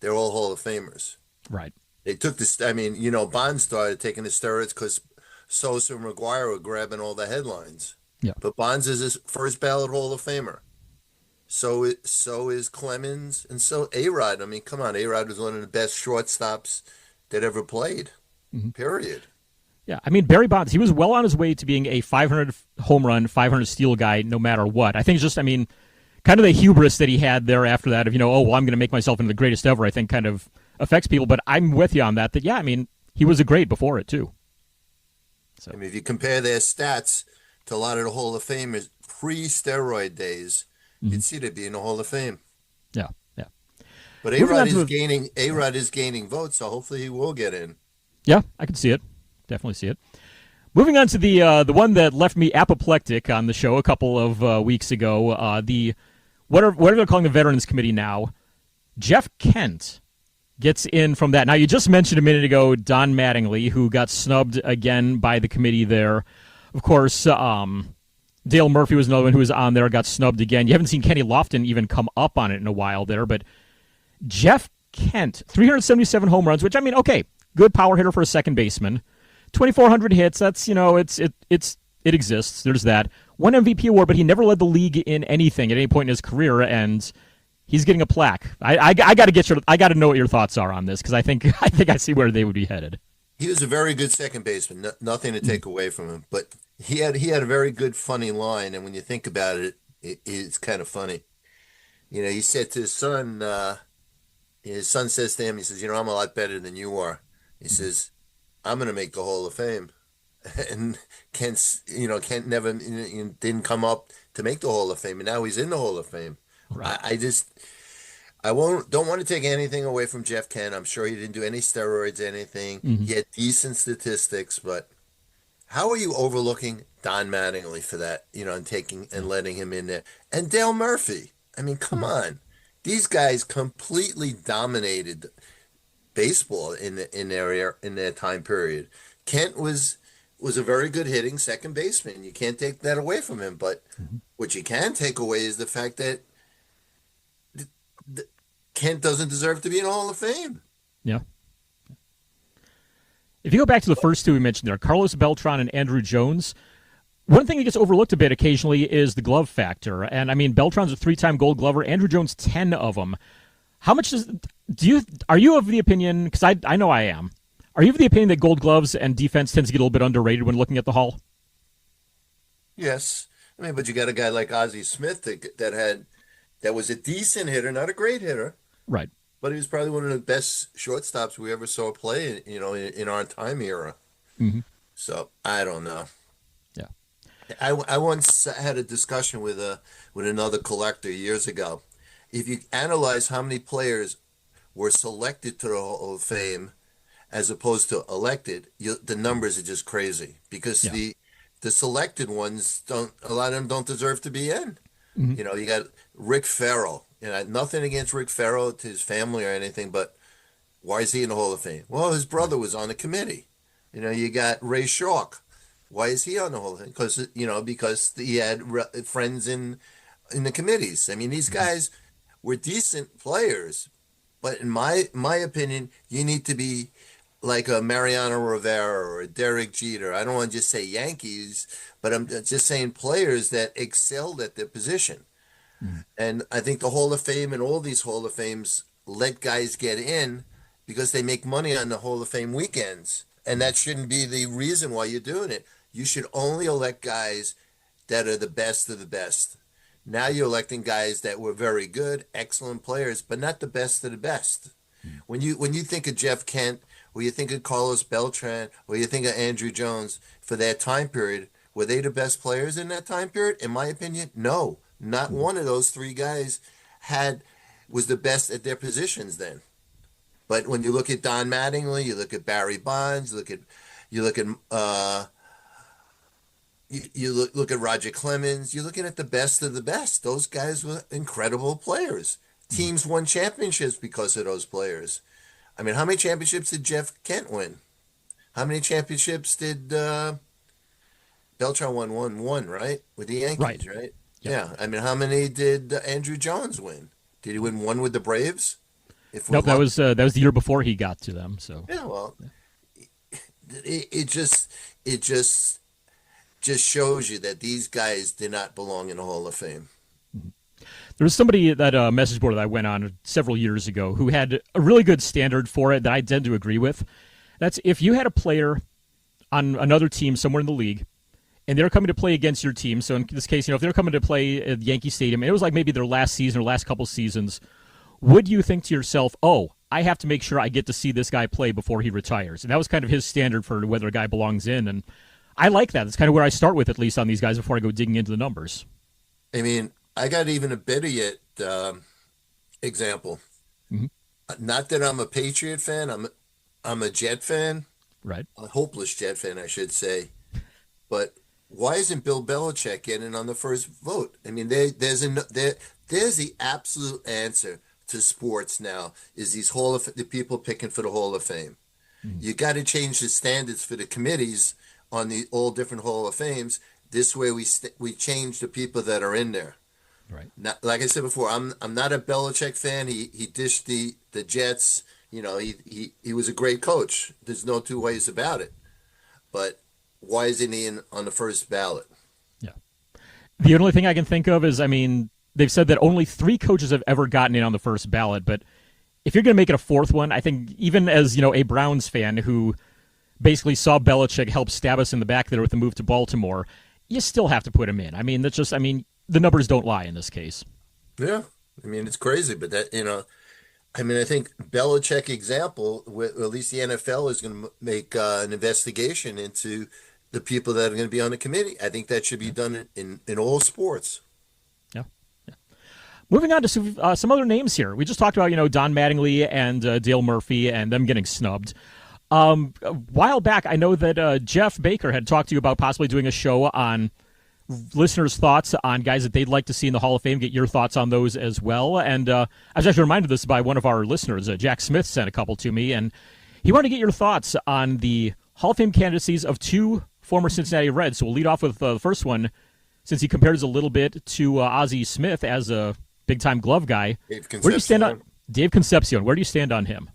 they're all Hall of Famers. Right. They took this. I mean, Bonds started taking the steroids because Sosa and McGuire were grabbing all the headlines. Yeah. But Bonds is his first ballot Hall of Famer. So is Clemens, and so A-Rod. I mean, come on, A-Rod was one of the best shortstops that ever played. Mm-hmm. Period. Yeah, I mean, Barry Bonds, he was well on his way to being a 500 home run, 500 steal guy no matter what. I think it's just, kind of the hubris that he had there after that of, I'm going to make myself into the greatest ever, I think kind of affects people. But I'm with you on that, he was a great before it, too. So. If you compare their stats to a lot of the Hall of Famers pre-steroid days, you'd see they'd be in the Hall of Fame. Yeah. But A-Rod is gaining votes, so hopefully he will get in. Yeah, I can see it. Definitely see it. Moving on to the one that left me apoplectic on the show a couple of weeks ago, whatever they're calling the Veterans Committee now, Jeff Kent gets in from that. Now, you just mentioned a minute ago Don Mattingly, who got snubbed again by the committee there. Of course, Dale Murphy was another one who was on there, got snubbed again. You haven't seen Kenny Lofton even come up on it in a while there, but Jeff Kent, 377 home runs, which, okay, good power hitter for a second baseman. 2,400 hits, that's, it exists. There's that. One MVP award, but he never led the league in anything at any point in his career, and he's getting a plaque. I got to know what your thoughts are on this, because I think I see where they would be headed. He was a very good second baseman. Nothing to take away from him, but he had a very good, funny line, and when you think about it, it's kind of funny. He said to his son says to him, he says, I'm a lot better than you are. He says, I'm going to make the Hall of Fame. And Kent never didn't come up to make the Hall of Fame, and now he's in the Hall of Fame. Right. Don't want to take anything away from Jeff Kent. I'm sure he didn't do any steroids, anything. Mm-hmm. He had decent statistics, but how are you overlooking Don Mattingly for that? And taking and letting him in there, and Dale Murphy. Come on, these guys completely dominated baseball in their time period. Kent was a very good hitting second baseman. You can't take that away from him. But what you can take away is the fact that Kent doesn't deserve to be in the Hall of Fame. Yeah. If you go back to the first two we mentioned there, Carlos Beltran and Andrew Jones, one thing that gets overlooked a bit occasionally is the glove factor. And Beltran's a 3-time Gold Glover, Andrew Jones 10 of them. How much are you of the opinion, because I know I am, are you of the opinion that Gold Gloves and defense tends to get a little bit underrated when looking at the Hall? Yes. I mean, but you got a guy like Ozzie Smith that was a decent hitter, not a great hitter, Right. but he was probably one of the best shortstops we ever saw play, in our time era. Mm-hmm. So I don't know. Yeah. I once had a discussion with another collector years ago. If you analyze how many players were selected to the Hall of Fame as opposed to elected, the numbers are just crazy because Yeah. the selected ones a lot of them don't deserve to be in. Mm-hmm. You got Rick Ferrell. Nothing against Rick Ferrell to his family or anything, but why is he in the Hall of Fame? Well, his brother was on the committee. You got Ray Schalk. Why is he on the Hall of Fame? Because he had friends in the committees. I mean, these guys were decent players, but in my opinion, you need to be like a Mariano Rivera or a Derek Jeter. I don't want to just say Yankees, but I'm just saying players that excelled at their position. And I think the Hall of Fame and all these Hall of Fames let guys get in because they make money on the Hall of Fame weekends. And that shouldn't be the reason why you're doing it. You should only elect guys that are the best of the best. Now you're electing guys that were very good, excellent players, but not the best of the best. When you think of Jeff Kent, or you think of Carlos Beltran, or you think of Andrew Jones for that time period, were they the best players in that time period? In my opinion, no. Not one of those three guys was the best at their positions then. But when you look at Don Mattingly, you look at Barry Bonds, you look at Roger Clemens, you're looking at the best of the best. Those guys were incredible players. Teams won championships because of those players. I mean, how many championships did Jeff Kent win? How many championships did Beltran won? One, right? With the Yankees, right? Yep. Yeah. I mean, how many did Andrew Jones win? Did he win one with the Braves? Nope, that was the year before he got to them. So yeah, well, it just shows you that these guys did not belong in the Hall of Fame. There was somebody that message board that I went on several years ago who had a really good standard for it that I tend to agree with. That's if you had a player on another team somewhere in the league, and they're coming to play against your team. So in this case, if they're coming to play at Yankee Stadium, and it was like maybe their last season or last couple seasons, would you think to yourself, oh, I have to make sure I get to see this guy play before he retires? And that was kind of his standard for whether a guy belongs in. And I like that. That's kind of where I start with, at least on these guys, before I go digging into the numbers. I mean, I got even a better yet example. Mm-hmm. Not that I'm a Patriot fan. I'm a Jet fan. Right. A hopeless Jet fan, I should say. But why isn't Bill Belichick getting on the first vote? I mean, there's the absolute answer to sports now is the people picking for the Hall of Fame. Mm-hmm. You got to change the standards for the committees on the all different Hall of Fames. This way we change the people that are in there. Right. Not, like I said before, I'm not a Belichick fan. He dished the Jets. He was a great coach. There's no two ways about it. But why isn't he on the first ballot? Yeah. The only thing I can think of is, I mean, they've said that only 3 coaches have ever gotten in on the first ballot. But if you're going to make it a fourth one, I think even as, a Browns fan who basically saw Belichick help stab us in the back there with the move to Baltimore, you still have to put him in. I mean, the numbers don't lie in this case. Yeah. I mean, it's crazy, but I think Belichick example, at least the NFL is going to make an investigation into the people that are going to be on the committee. I think that should be done in all sports. Yeah. Moving on to some other names here. We just talked about, Don Mattingly and Dale Murphy and them getting snubbed. A while back, I know that Jeff Baker had talked to you about possibly doing a show on listeners' thoughts on guys that they'd like to see in the Hall of Fame. Get your thoughts on those as well. And I was actually reminded of this by one of our listeners. Jack Smith sent a couple to me, and he wanted to get your thoughts on the Hall of Fame candidacies of 2 former Cincinnati Reds. So we'll lead off with the first one, since he compares a little bit to Ozzie Smith as a big-time glove guy. Where do you stand on Dave Concepcion? Where do you stand on him?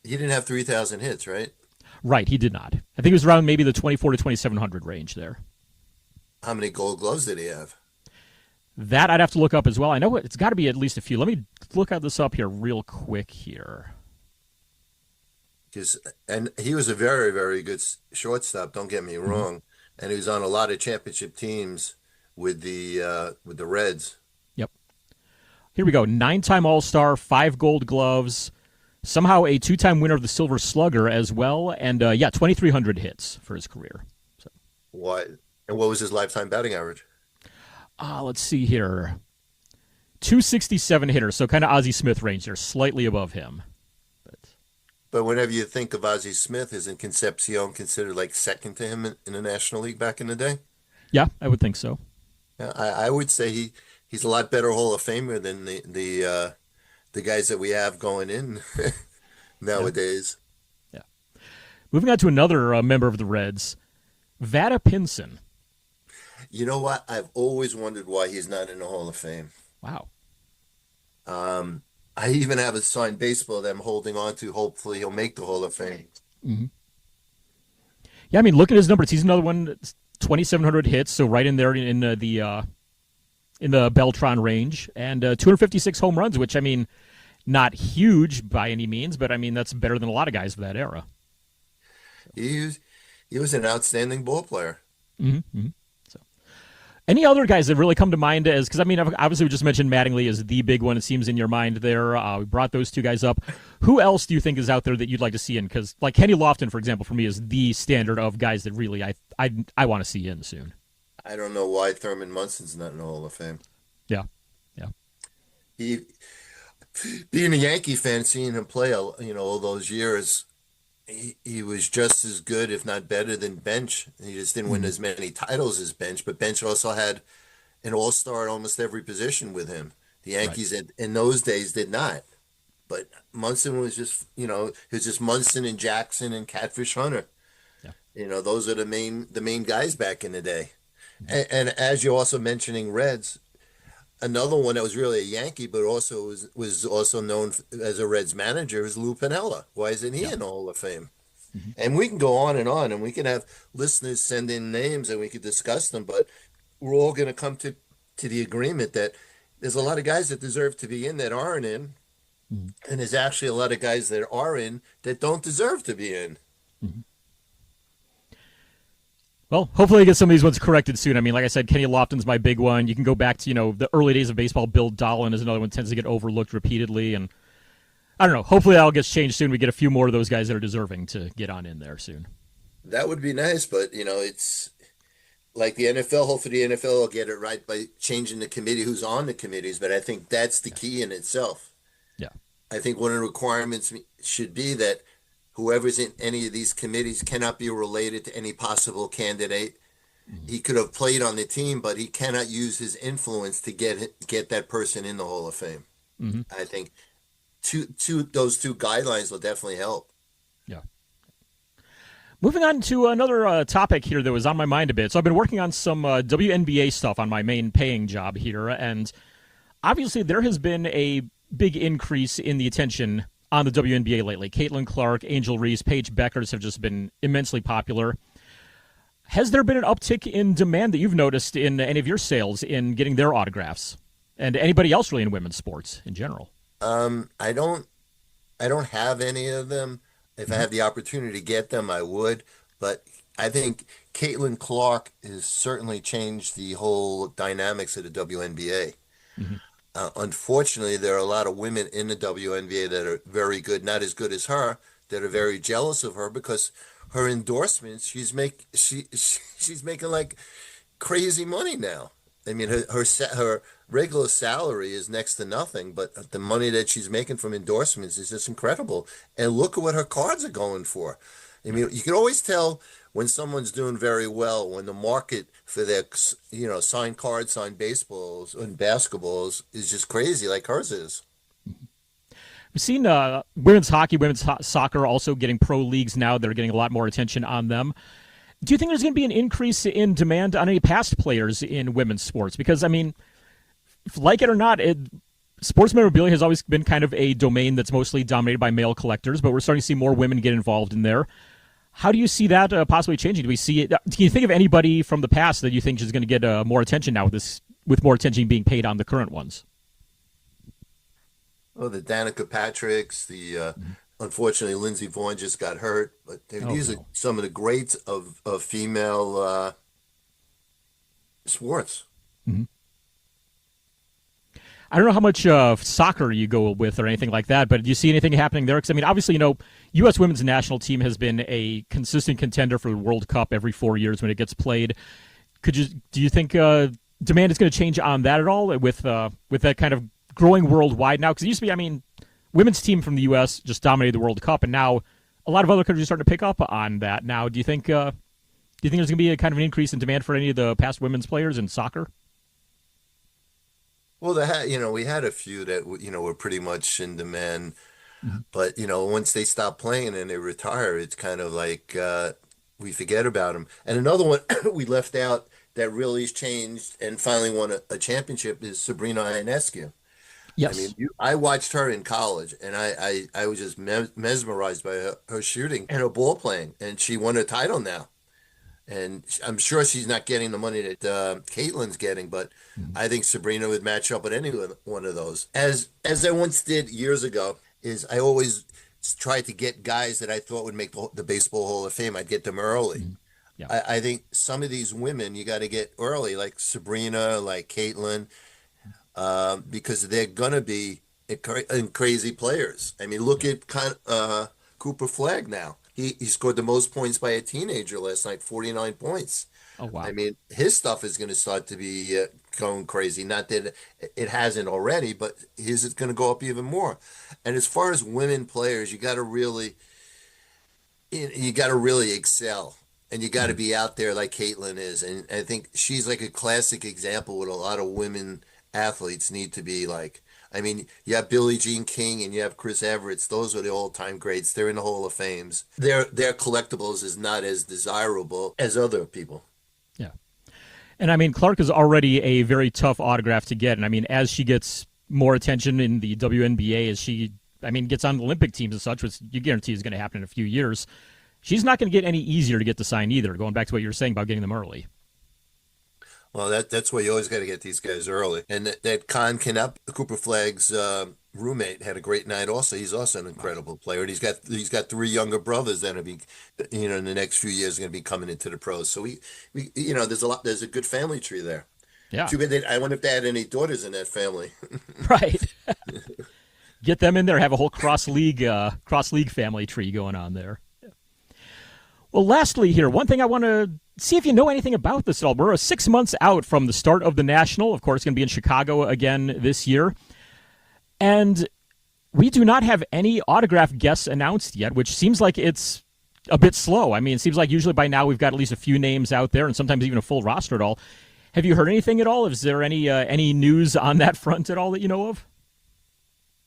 He didn't have 3,000 hits, right? Right, he did not. I think it was around maybe the 24 to 2,700 range there. How many Gold Gloves did he have? That I'd have to look up as well. I know it's got to be at least a few. Let me look at this up here real quick here. And he was a very, very good shortstop. Don't get me wrong, and he was on a lot of championship teams with the Reds. Yep. Here we go. 9-time All-Star, 5 Gold Gloves, somehow a 2-time winner of the Silver Slugger as well, and 2,300 hits for his career. So. What? And what was his lifetime batting average? Let's see here. 267 hitters, so kind of Ozzie Smith range there, slightly above him. But whenever you think of Ozzie Smith, isn't Concepcion considered like second to him in the National League back in the day? Yeah, I would think so. Yeah, I would say he's a lot better Hall of Famer than the guys that we have going in nowadays. Yeah. Moving on to another member of the Reds, Vada Pinson. You know what? I've always wondered why he's not in the Hall of Fame. Wow. I even have a signed baseball that I'm holding on to. Hopefully he'll make the Hall of Fame. Mm-hmm. Yeah, I mean, look at his numbers. He's another one, 2,700 hits, so right in there in the Beltran range, and 256 home runs, which, I mean, not huge by any means, but, I mean, that's better than a lot of guys of that era. He was an outstanding ball player. Mm-hmm. Mm-hmm. Any other guys that really come to mind as, because I mean, obviously we just mentioned Mattingly as the big one, it seems, in your mind there. We brought those two guys up. Who else do you think is out there that you'd like to see in? Because like Kenny Lofton, for example, for me is the standard of guys that really I want to see in soon. I don't know why Thurman Munson's not in the Hall of Fame. Yeah. He, being a Yankee fan, seeing him play, all those years, he was just as good, if not better, than Bench. He just didn't win as many titles as Bench, but Bench also had an all-star at almost every position with him. The Yankees in those days did not. But Munson was just, it was just Munson and Jackson and Catfish Hunter. Yeah. Those are the main guys back in the day. And as you're also mentioning Reds, another one that was really a Yankee, but also was also known as a Reds manager is Lou Piniella. Why isn't he in the Hall of Fame? Mm-hmm. And we can go on, and we can have listeners send in names, and we could discuss them. But we're all going to come to the agreement that there's a lot of guys that deserve to be in that aren't in, and there's actually a lot of guys that are in that don't deserve to be in. Mm-hmm. Well, hopefully I get some of these ones corrected soon. I mean, like I said, Kenny Lofton's my big one. You can go back to, the early days of baseball. Bill Dolan is another one that tends to get overlooked repeatedly. And I don't know. Hopefully that all gets changed soon. We get a few more of those guys that are deserving to get on in there soon. That would be nice, but, it's like the NFL. Hopefully the NFL will get it right by changing the committee, who's on the committees. But I think that's the key in itself. Yeah. I think one of the requirements should be that whoever's in any of these committees cannot be related to any possible candidate. Mm-hmm. He could have played on the team, but he cannot use his influence to get that person in the Hall of Fame. Mm-hmm. I think those two guidelines will definitely help. Yeah. Moving on to another topic here that was on my mind a bit. So I've been working on some WNBA stuff on my main paying job here, and obviously there has been a big increase in the attention on the WNBA lately. Caitlin Clark, Angel Reese, Paige Beckers have just been immensely popular. Has there been an uptick in demand that you've noticed in any of your sales in getting their autographs? And anybody else really in women's sports in general? I don't have any of them. If I have the opportunity to get them, I would. But I think Caitlin Clark has certainly changed the whole dynamics of the WNBA. Mm-hmm. Unfortunately, there are a lot of women in the WNBA that are very good, not as good as her, that are very jealous of her because her endorsements, she's making like crazy money now. I mean, her regular salary is next to nothing, but the money that she's making from endorsements is just incredible. And look at what her cards are going for. I mean, you can always tell when someone's doing very well, when the market for their, signed cards, signed baseballs and basketballs is just crazy like hers is. We've seen women's hockey, women's soccer also getting pro leagues now that are getting a lot more attention on them. Do you think there's going to be an increase in demand on any past players in women's sports? Because, I mean, like it or not, sports memorabilia has always been kind of a domain that's mostly dominated by male collectors, but we're starting to see more women get involved in there. How do you see that possibly changing? Do we see it? Can you think of anybody from the past that you think is going to get more attention now with with more attention being paid on the current ones. Oh, the Danica Patricks, unfortunately Lindsey Vaughn just got hurt, but these are some of the greats of female sports. Mm-hmm. I don't know how much soccer you go with or anything like that, but do you see anything happening there? Because, I mean, obviously, U.S. women's national team has been a consistent contender for the World Cup every 4 years when it gets played. Do you think demand is going to change on that at all with that kind of growing worldwide now? Because it used to be, I mean, women's team from the U.S. just dominated the World Cup, and now a lot of other countries are starting to pick up on that now. Do you think there's going to be a kind of an increase in demand for any of the past women's players in soccer? Well, we had a few that were pretty much in demand, but once they stop playing and they retire, it's kind of like we forget about them. And another one we left out that really changed and finally won a championship is Sabrina Ionescu. Yes, I mean, I watched her in college, and I was just mesmerized by her shooting and her ball playing, and she won a title now. And I'm sure she's not getting the money that Caitlin's getting, but I think Sabrina would match up with any one of those. As I once did years ago, is I always tried to get guys that I thought would make the Baseball Hall of Fame. I'd get them early. Yeah. I think some of these women you got to get early, like Sabrina, like Caitlin, because they're going to be crazy players. I mean, look at Cooper Flagg now. He scored the most points by a teenager last night, 49 points. Oh, wow. I mean, his stuff is going to start to be going crazy. Not that it hasn't already, but his is going to go up even more. And as far as women players, you got to really excel. And you got to be out there like Caitlin is. And I think she's like a classic example what a lot of women athletes need to be like. I mean, you have Billie Jean King and you have Chris Everett. Those are the all-time greats. They're in the Hall of Fames. Their collectibles is not as desirable as other people. Yeah. And I mean, Clark is already a very tough autograph to get. And I mean, as she gets more attention in the WNBA, as she, gets on the Olympic teams and such, which you guarantee is going to happen in a few years, she's not going to get any easier to get to sign either, going back to what you were saying about getting them early. Well, that's why you always got to get these guys early. And that Con Knapp, Cooper Flagg's roommate, had a great night. Also, he's also an incredible player. And he's got three younger brothers that will be, in the next few years, going to be coming into the pros. So we there's a good family tree there. Yeah. Too bad I wonder if they had any daughters in that family. Right. Get them in there. Have a whole cross league family tree going on there. Well, lastly here, one thing I want to see if you know anything about this at all. We're 6 months out from the start of the National. Of course, it's going to be in Chicago again this year. And we do not have any autograph guests announced yet, which seems like it's a bit slow. I mean, it seems like usually by now we've got at least a few names out there and sometimes even a full roster at all. Have you heard anything at all? Is there any news on that front at all that you know of?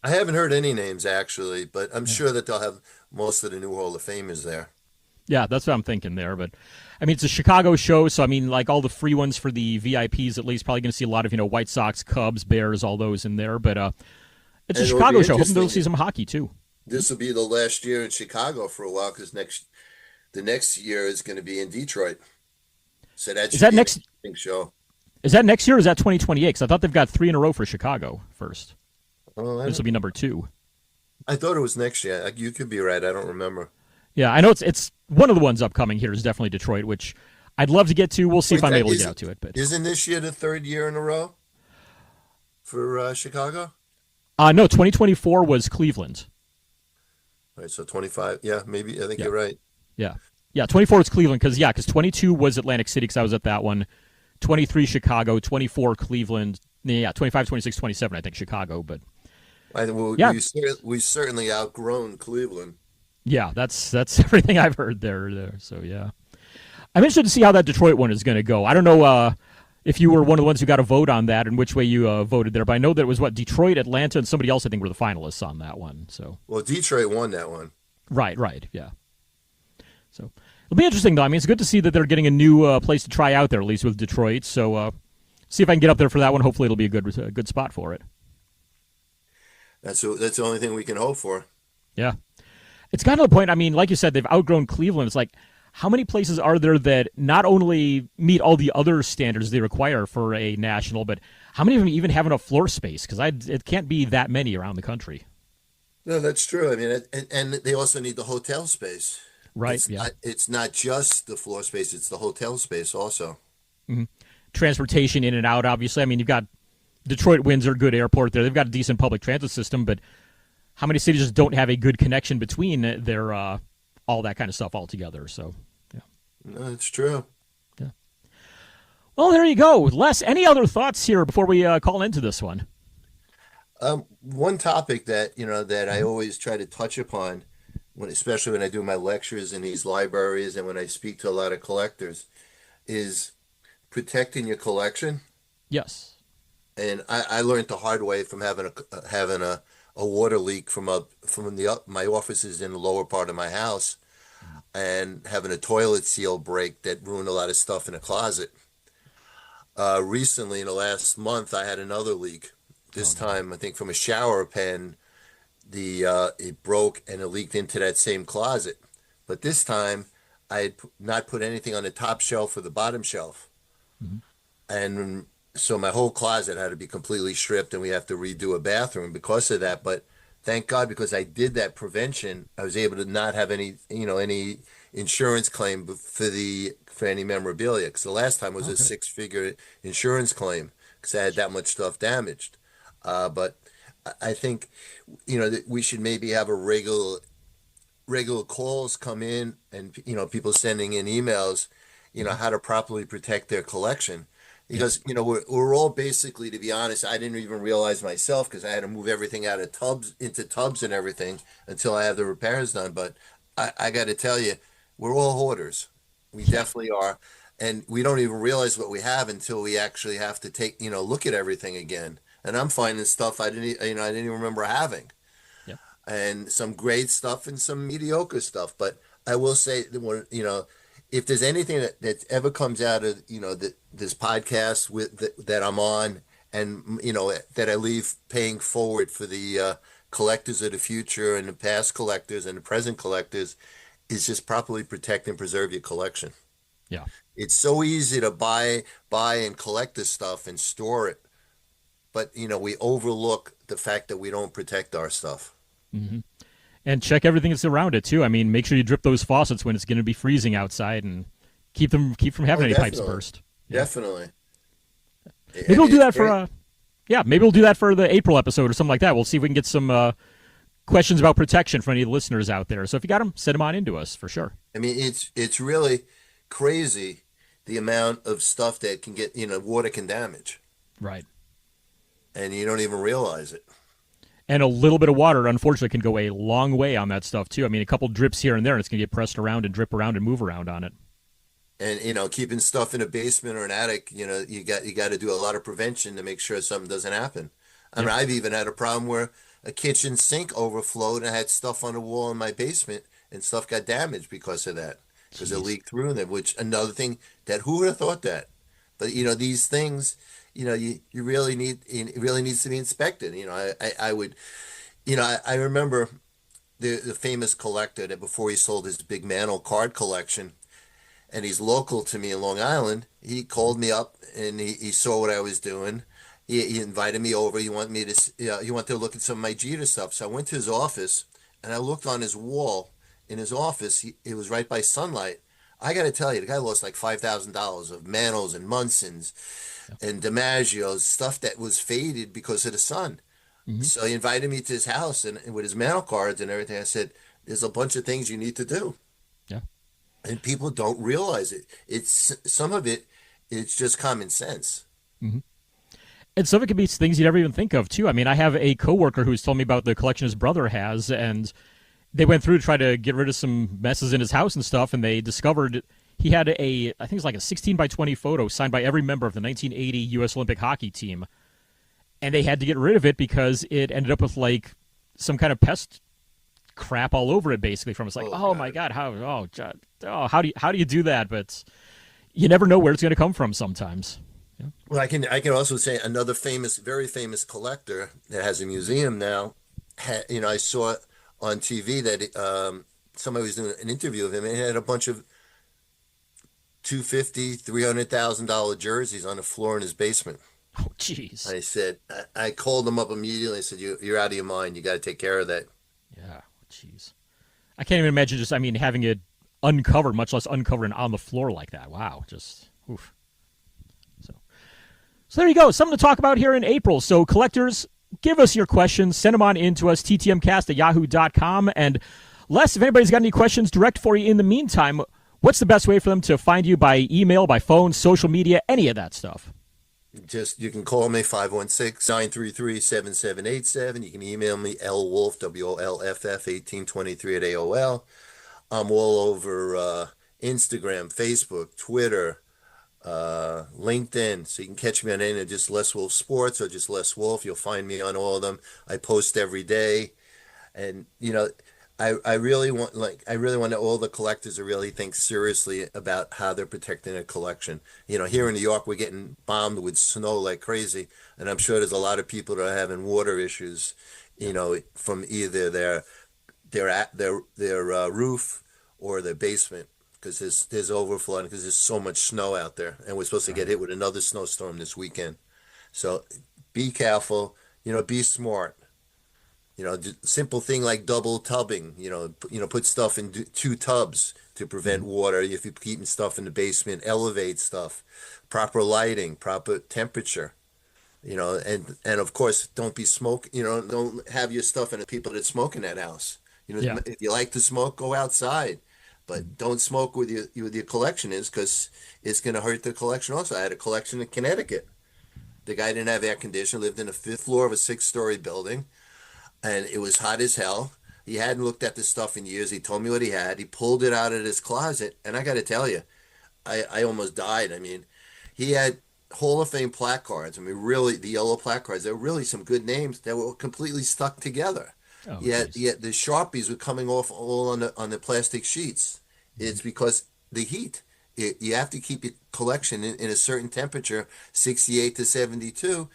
I haven't heard any names, actually, but I'm sure that they'll have most of the new Hall of Famers there. Yeah, that's what I'm thinking there. But, it's a Chicago show, so, like all the free ones for the VIPs, at least, probably going to see a lot of, White Sox, Cubs, Bears, all those in there. But it's a Chicago show. Hoping they'll see some hockey, too. This will be the last year in Chicago for a while because the next year is going to be in Detroit. So that's an interesting show. Is that next year or is that 2028? Because I thought they've got 3 in a row for Chicago first. Oh, this will be number 2. I thought it was next year. You could be right. I don't remember. Yeah, I know it's one of the ones upcoming here is definitely Detroit, which I'd love to get to. We'll see if I'm able to get out to it. But isn't this year the 3rd year in a row for Chicago? No, 2024 was Cleveland. All right, so 25. Yeah, maybe. I think you're right. Yeah. 24 is Cleveland because 22 was Atlantic City because I was at that one. 23 Chicago, 24 Cleveland. Yeah, 25, 26, 27 I think Chicago. But we certainly outgrown Cleveland. Yeah, that's everything I've heard there. So, yeah. I'm interested to see how that Detroit one is going to go. I don't know if you were one of the ones who got a vote on that and which way you voted there, but I know that it was Detroit, Atlanta, and somebody else I think were the finalists on that one. So. Well, Detroit won that one. Right, yeah. So it'll be interesting, though. It's good to see that they're getting a new place to try out there, at least with Detroit. So see if I can get up there for that one. Hopefully it'll be a good spot for it. That's the only thing we can hope for. Yeah. It's gotten to the point, like you said, they've outgrown Cleveland. It's like, how many places are there that not only meet all the other standards they require for a national, but how many of them even have enough floor space? Because it can't be that many around the country. No, that's true. I mean, and they also need the hotel space. Right. Yeah. It's not just the floor space, it's the hotel space also. Mm-hmm. Transportation in and out, obviously. I mean, you've got Detroit Windsor, good airport there. They've got a decent public transit system, but how many cities just don't have a good connection between their all that kind of stuff altogether? So, yeah. No, it's true. Yeah. Well, there you go. Les, any other thoughts here before we call into this one? One topic that that I always try to touch upon, especially when I do my lectures in these libraries and when I speak to a lot of collectors, is protecting your collection. Yes. And I learned the hard way from having a water leak from my offices in the lower part of my house, and having a toilet seal break that ruined a lot of stuff in a closet. Recently, in the last month, I had another leak. This time, I think from a shower pen, it broke and it leaked into that same closet. But this time, I had not put anything on the top shelf or the bottom shelf. Mm-hmm. And so my whole closet had to be completely stripped, and we have to redo a bathroom because of that. But thank God, because I did that prevention, I was able to not have any insurance claim for any memorabilia. Because the last time was a 6-figure insurance claim because I had that much stuff damaged. But I think that we should maybe have a regular calls come in, and people sending in emails, how to properly protect their collection. Because we're all basically, to be honest, I didn't even realize myself because I had to move everything out of tubs into tubs and everything until I have the repairs done. But I got to tell you, we're all hoarders. We definitely are, and we don't even realize what we have until we actually have to look at everything again. And I'm finding stuff I didn't even remember having, and some great stuff and some mediocre stuff. But I will say that if there's anything that ever comes out of this podcast that I'm on, and that I leave paying forward for the collectors of the future and the past collectors and the present collectors, is just properly protect and preserve your collection. Yeah, it's so easy to buy and collect this stuff and store it, but we overlook the fact that we don't protect our stuff. Mm-hmm. And check everything that's around it too. I mean, make sure you drip those faucets when it's going to be freezing outside, and keep from having any pipes burst. Yeah. Definitely. Maybe we'll do that for maybe we'll do that for the April episode or something like that. We'll see if we can get some questions about protection from any of the listeners out there. So if you got them, send them on into us for sure. I mean, it's really crazy the amount of stuff that can get water can damage. Right. And you don't even realize it. And a little bit of water, unfortunately, can go a long way on that stuff, too. I mean, a couple drips here and there, and it's going to get pressed around and drip around and move around on it. And, keeping stuff in a basement or an attic, you got to do a lot of prevention to make sure something doesn't happen. I mean, I've even had a problem where a kitchen sink overflowed, and I had stuff on the wall in my basement, and stuff got damaged because of that, because it leaked through there, which another thing that who would have thought that? But, these things... you really it really needs to be inspected. I would, I remember the famous collector that before he sold his big Mantle card collection, and he's local to me in Long Island. He called me up and he saw what I was doing. He invited me over. He wanted to look at some of my Jeter stuff. So I went to his office and I looked on his wall in his office. It was right by sunlight. I got to tell you, the guy lost like $5,000 of Mantles and Munsons and DiMaggio's, stuff that was faded because of the sun. Mm-hmm. So he invited me to his house and with his Mantle cards and everything. I said, there's a bunch of things you need to do. Yeah. And people don't realize it. Some of it's just common sense. Mm-hmm. And some of it could be things you never even think of, too. I mean, I have a coworker who's told me about the collection his brother has, and they went through to try to get rid of some messes in his house and stuff, and they discovered he had I think it's like a 16 by 20 photo signed by every member of the 1980 U.S. Olympic hockey team. And they had to get rid of it because it ended up with like some kind of pest crap all over it, basically. From it's like, my God, how do you do that? But you never know where it's going to come from sometimes. Yeah. Well, I can also say another very famous collector that has a museum now. I saw on TV that somebody was doing an interview of him, and he had a bunch of $250,000, $300,000 jerseys on the floor in his basement. Oh, jeez. I said, I called him up immediately. I said, you're out of your mind. You got to take care of that. Yeah, jeez. I can't even imagine having it uncovered, much less uncovered and on the floor like that. Wow, just oof. So there you go. Something to talk about here in April. So collectors, give us your questions. Send them on in to us, ttmcast@yahoo.com. And Les, if anybody's got any questions direct for you in the meantime, what's the best way for them to find you? By email, by phone, social media, any of that stuff? You can call me 516-933-7787. You can email me lwolff, WOLFF 1823 at AOL. I'm all over Instagram, Facebook, Twitter, LinkedIn. So you can catch me on any of just Les Wolff Sports or just Les Wolff. You'll find me on all of them. I post every day. And, I really want all the collectors to really think seriously about how they're protecting their collection. Here in New York, we're getting bombed with snow like crazy, and I'm sure there's a lot of people that are having water issues, from either their roof or their basement because there's overflowing because there's so much snow out there, and we're supposed to get hit with another snowstorm this weekend. So be careful, be smart. Simple thing like double tubbing, put stuff in two tubs to prevent water. If you're keeping stuff in the basement, elevate stuff, proper lighting, proper temperature, and of course, don't be don't have your stuff in the people that smoke in that house. If you like to smoke, go outside, but don't smoke with your collection because it's going to hurt the collection. Also, I had a collection in Connecticut. The guy didn't have air conditioning, lived in the 5th floor of a 6-story building. And it was hot as hell. He hadn't looked at this stuff in years. He told me what he had. He pulled it out of his closet. And I got to tell you, I almost died. I mean, he had Hall of Fame placards. I mean, really, the yellow placards. There were really some good names that were completely stuck together. Oh, yet the Sharpies were coming off all on the plastic sheets. It's because the heat. You have to keep your collection in a certain temperature, 68 to 72,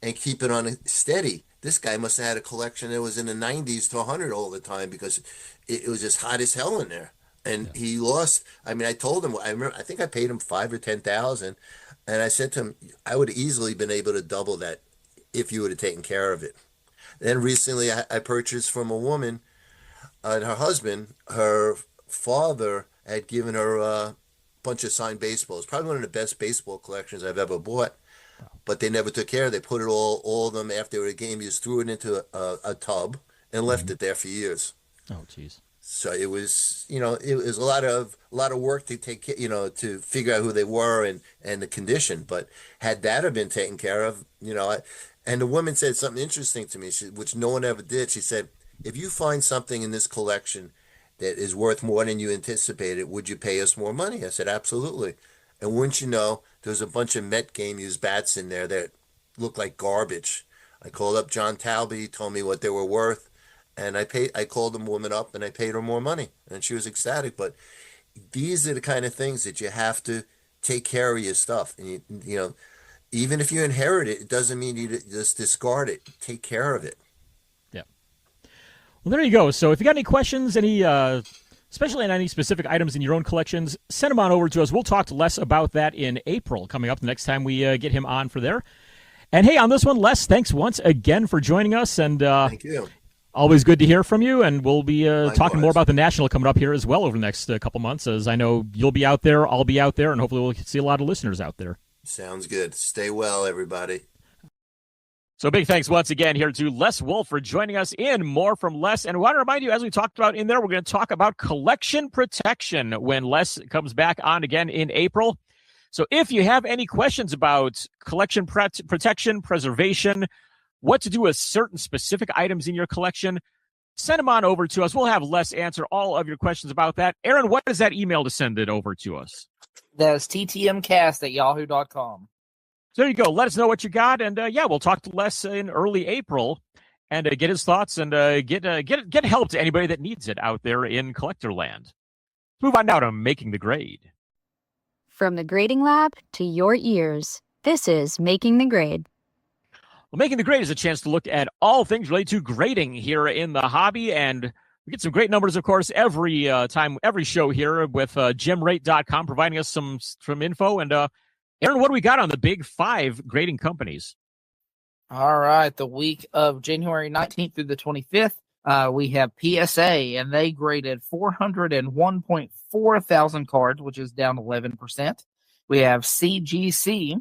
and keep it on steady. This guy must have had a collection that was in the 90s to 100 all the time because it was just hot as hell in there. And he lost. I mean, I told him. I think I paid him $5,000 or $10,000, and I said to him, I would have easily been able to double that if you would have taken care of it. Then recently, I purchased from a woman, and her husband, her father had given her a bunch of signed baseballs. Probably one of the best baseball collections I've ever bought. But they never took care of it. They put it all of them after a game. You just threw it into a tub and left it there for years. Oh, jeez. So it was, it was a lot of work to take, to figure out who they were and the condition. But had that have been taken care of, and the woman said something interesting to me, which no one ever did. She said, if you find something in this collection that is worth more than you anticipated, would you pay us more money? I said, absolutely. And wouldn't you know, there was a bunch of Met game used bats in there that looked like garbage. I called up John Talby, he told me what they were worth, and I called the woman up and I paid her more money, and she was ecstatic. But these are the kind of things that you have to take care of your stuff. And even if you inherit it, it doesn't mean you just discard it. Take care of it. Yeah. Well, there you go. So if you got any questions, especially on any specific items in your own collections, send them on over to us. We'll talk to Les about that in April, coming up the next time we get him on for there. And hey, on this one, Les, thanks once again for joining us. And thank you. Always good to hear from you. And we'll be talking more about the National coming up here as well over the next couple months, as I know you'll be out there, I'll be out there, and hopefully we'll see a lot of listeners out there. Sounds good. Stay well, everybody. So big thanks once again here to Les Wolff for joining us in More from Les. And I want to remind you, as we talked about in there, we're going to talk about collection protection when Les comes back on again in April. So if you have any questions about collection protection, preservation, what to do with certain specific items in your collection, send them on over to us. We'll have Les answer all of your questions about that. Arron, what is that email to send it over to us? That's ttmcast@yahoo.com. So there you go. Let us know what you got, and we'll talk to Les in early April and get his thoughts and get help to anybody that needs it out there in collector land. Let's move on now to Making the Grade. From the grading lab to your ears, this is Making the Grade. Well, Making the Grade is a chance to look at all things related to grading here in the hobby, and We get some great numbers, of course, every show here with gemrate.com providing us some info. And Arron, what do we got on the big 5 grading companies? All right. The week of January 19th through the 25th, we have PSA, and they graded 401.4 thousand cards, which is down 11%. We have CGC,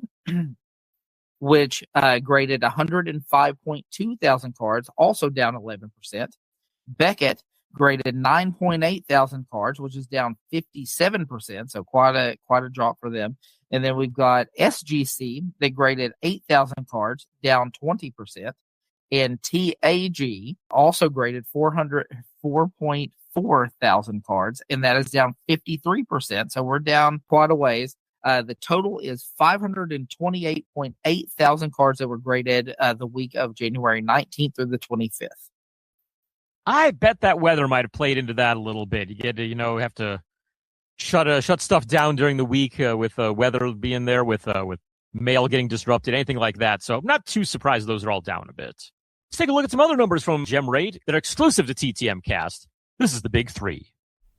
which graded 105.2 thousand cards, also down 11%. Beckett graded 9.8 thousand cards, which is down 57%, so quite a drop for them. And then we've got SGC, they graded 8,000 cards, down 20%. And TAG also graded 404.4 thousand cards, and that is down 53%. So we're down quite a ways. The total is 528.8 thousand cards that were graded the week of January 19th through the 25th. I bet that weather might have played into that a little bit. You get to, have to shut stuff down during the week with weather being there, with mail getting disrupted, anything like that. So I'm not too surprised those are all down a bit. Let's take a look at some other numbers from GemRate that are exclusive to TTM Cast. This is the Big 3.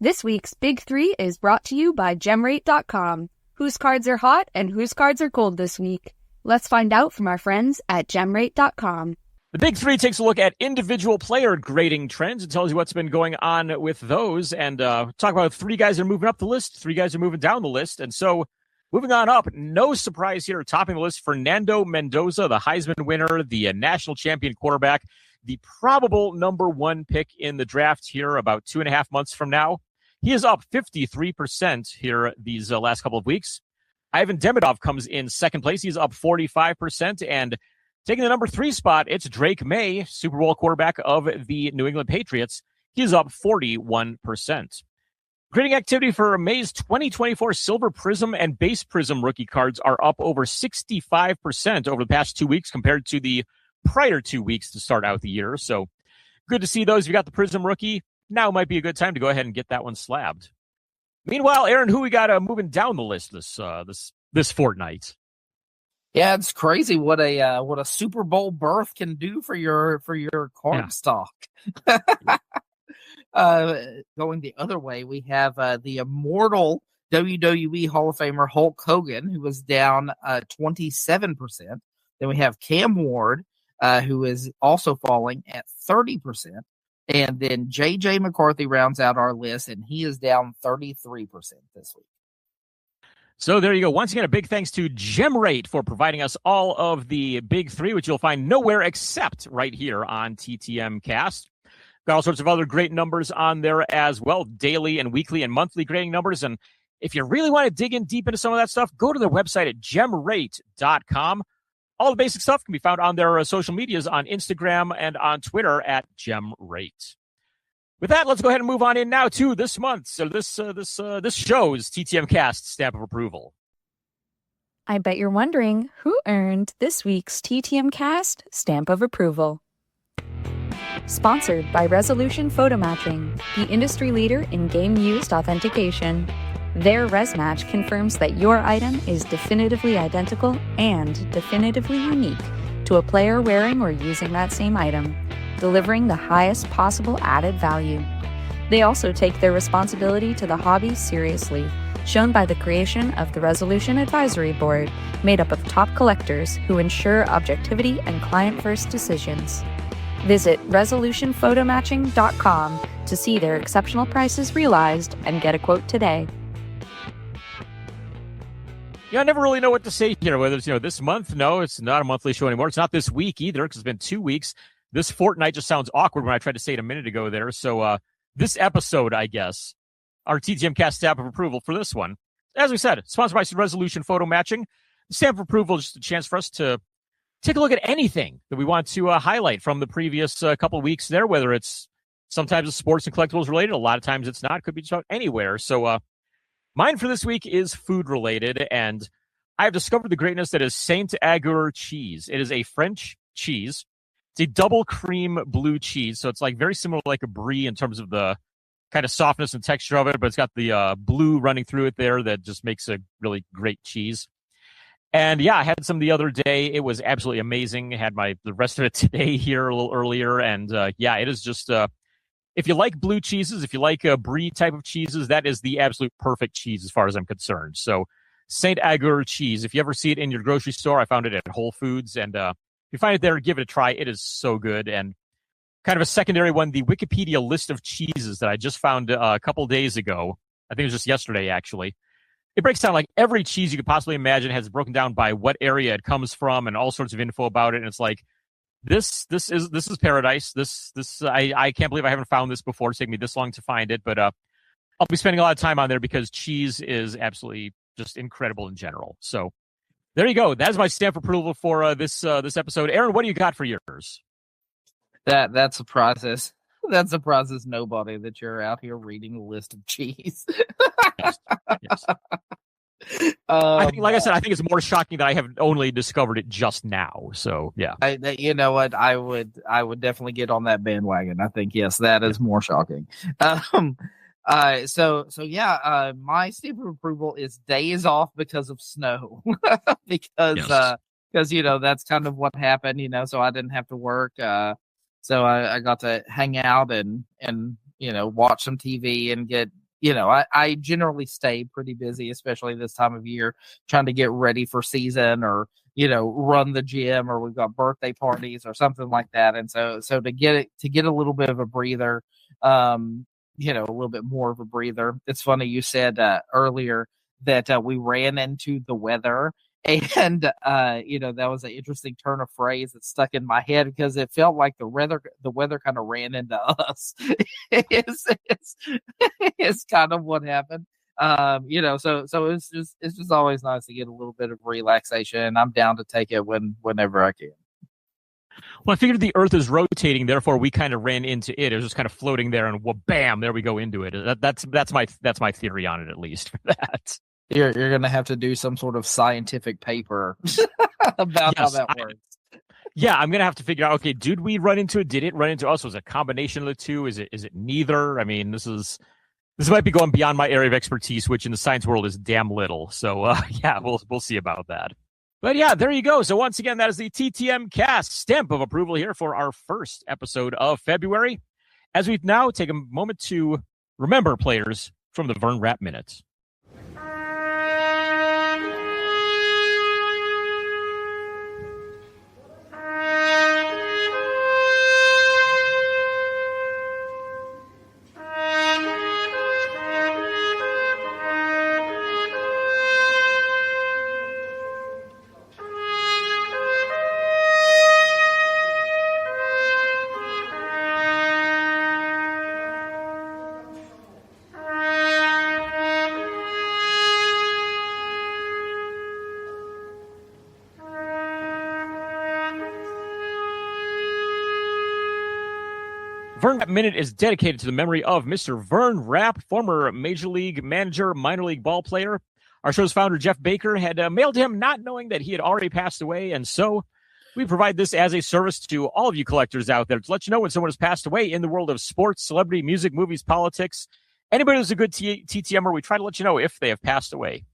This week's Big 3 is brought to you by gemrate.com. Whose cards are hot and whose cards are cold this week? Let's find out from our friends at gemrate.com. The Big 3 takes a look at individual player grading trends. It tells you what's been going on with those. And talk about 3 guys that are moving up the list, 3 guys are moving down the list. And so moving on up, no surprise here, topping the list, Fernando Mendoza, the Heisman winner, the national champion quarterback, the probable number 1 pick in the draft here about 2.5 months from now. He is up 53% here these last couple of weeks. Ivan Demidov comes in second place. He's up 45%. And taking the number 3 spot, it's Drake May, Super Bowl quarterback of the New England Patriots. He's up 41%. Grading activity for May's 2024 Silver Prism and Base Prism rookie cards are up over 65% over the past 2 weeks compared to the prior 2 weeks to start out the year. So good to see those. If you got the Prism rookie, now might be a good time to go ahead and get that one slabbed. Meanwhile, Arron, who we got moving down the list this fortnight? Yeah, it's crazy what a Super Bowl berth can do for your card stock. Going the other way, we have the immortal WWE Hall of Famer Hulk Hogan, who was down 27%. Then we have Cam Ward, who is also falling at 30%. And then J.J. McCarthy rounds out our list, and he is down 33% this week. So there you go. Once again, a big thanks to GemRate for providing us all of the Big 3, which you'll find nowhere except right here on TTM Cast. Got all sorts of other great numbers on there as well, daily and weekly and monthly grading numbers. And if you really want to dig in deep into some of that stuff, go to their website at gemrate.com. All the basic stuff can be found on their social medias on Instagram and on Twitter at GemRate. With that, let's go ahead and move on in now to this month. So this show's TTM Cast stamp of approval. I bet you're wondering who earned this week's TTM Cast stamp of approval. Sponsored by Resolution Photo Matching, the industry leader in game-used authentication. Their ResMatch confirms that your item is definitively identical and definitively unique to a player wearing or using that same item, delivering the highest possible added value. They also take their responsibility to the hobby seriously, shown by the creation of the Resolution Advisory Board, made up of top collectors who ensure objectivity and client-first decisions. Visit resolutionphotomatching.com to see their exceptional prices realized and get a quote today. Yeah, I never really know what to say here, whether it's, this month. No, it's not a monthly show anymore. It's not this week either, because it's been 2 weeks. This fortnight just sounds awkward when I tried to say it a minute ago there. So this episode, I guess, our TTM Cast stamp of approval for this one. As we said, sponsored by Resolution Photo Matching. The stamp of approval is just a chance for us to take a look at anything that we want to highlight from the previous couple of weeks there, whether it's sometimes it's sports and collectibles related. A lot of times it's not. Could be just about anywhere. So mine for this week is food related, and I've discovered the greatness that is Saint Agur cheese. It is a French cheese. It's a double cream blue cheese, so it's like very similar to like a brie in terms of the kind of softness and texture of it, but it's got the blue running through it there that just makes a really great cheese. And yeah, I had some the other day. It was absolutely amazing. I had the rest of it today here a little earlier, and yeah, it is just if you like blue cheeses, if you like brie type of cheeses, that is the absolute perfect cheese as far as I'm concerned. So St. Agur cheese, if you ever see it in your grocery store, I found it at Whole Foods, and if you find it there, give it a try. It is so good. And kind of a secondary one, the Wikipedia list of cheeses that I just found a couple days ago. I think it was just yesterday, actually. It breaks down like every cheese you could possibly imagine, has broken down by what area it comes from and all sorts of info about it. And it's like, this is paradise. I can't believe I haven't found this before. It's taken me this long to find it, but I'll be spending a lot of time on there because cheese is absolutely just incredible in general. So there you go. That is my stamp of approval for this episode. Arron, what do you got for yours? That's a process. That's a process, nobody, that you're out here reading a list of cheese. Yes. I think, like I said, I think it's more shocking that I have only discovered it just now. So yeah, you know what? I would definitely get on that bandwagon. I think yes, that is more shocking. So yeah, my stamp of approval is days off because of snow, because that's kind of what happened. So I didn't have to work. So I got to hang out and watch some TV and get. I generally stay pretty busy, especially this time of year, trying to get ready for season or, run the gym, or we've got birthday parties or something like that. And so to get a little bit of a breather, a little bit more of a breather. It's funny. You said earlier that we ran into the weather. And, that was an interesting turn of phrase that stuck in my head because it felt like the weather kind of ran into us. It's kind of what happened. So it's just always nice to get a little bit of relaxation. I'm down to take it whenever I can. Well, I figured the Earth is rotating, therefore we kind of ran into it. It was just kind of floating there, and bam, there we go into it. That's my theory on it, at least for that. You're going to have to do some sort of scientific paper about how that works. I'm going to have to figure out, okay, did we run into it? Did it run into us? Was it a combination of the two? Is it neither? I mean, this might be going beyond my area of expertise, which in the science world is damn little. So, we'll see about that. But yeah, there you go. So once again, that is the TTM cast stamp of approval here for our first episode of February. As we now take a moment to remember players from the Vern Rapp Minute. Vern Rapp Minute is dedicated to the memory of Mr. Vern Rapp, former Major League manager, minor league ball player. Our show's founder, Jeff Baker, had mailed him not knowing that he had already passed away, and so we provide this as a service to all of you collectors out there to let you know when someone has passed away in the world of sports, celebrity, music, movies, politics. Anybody who's a good TTMer, we try to let you know if they have passed away.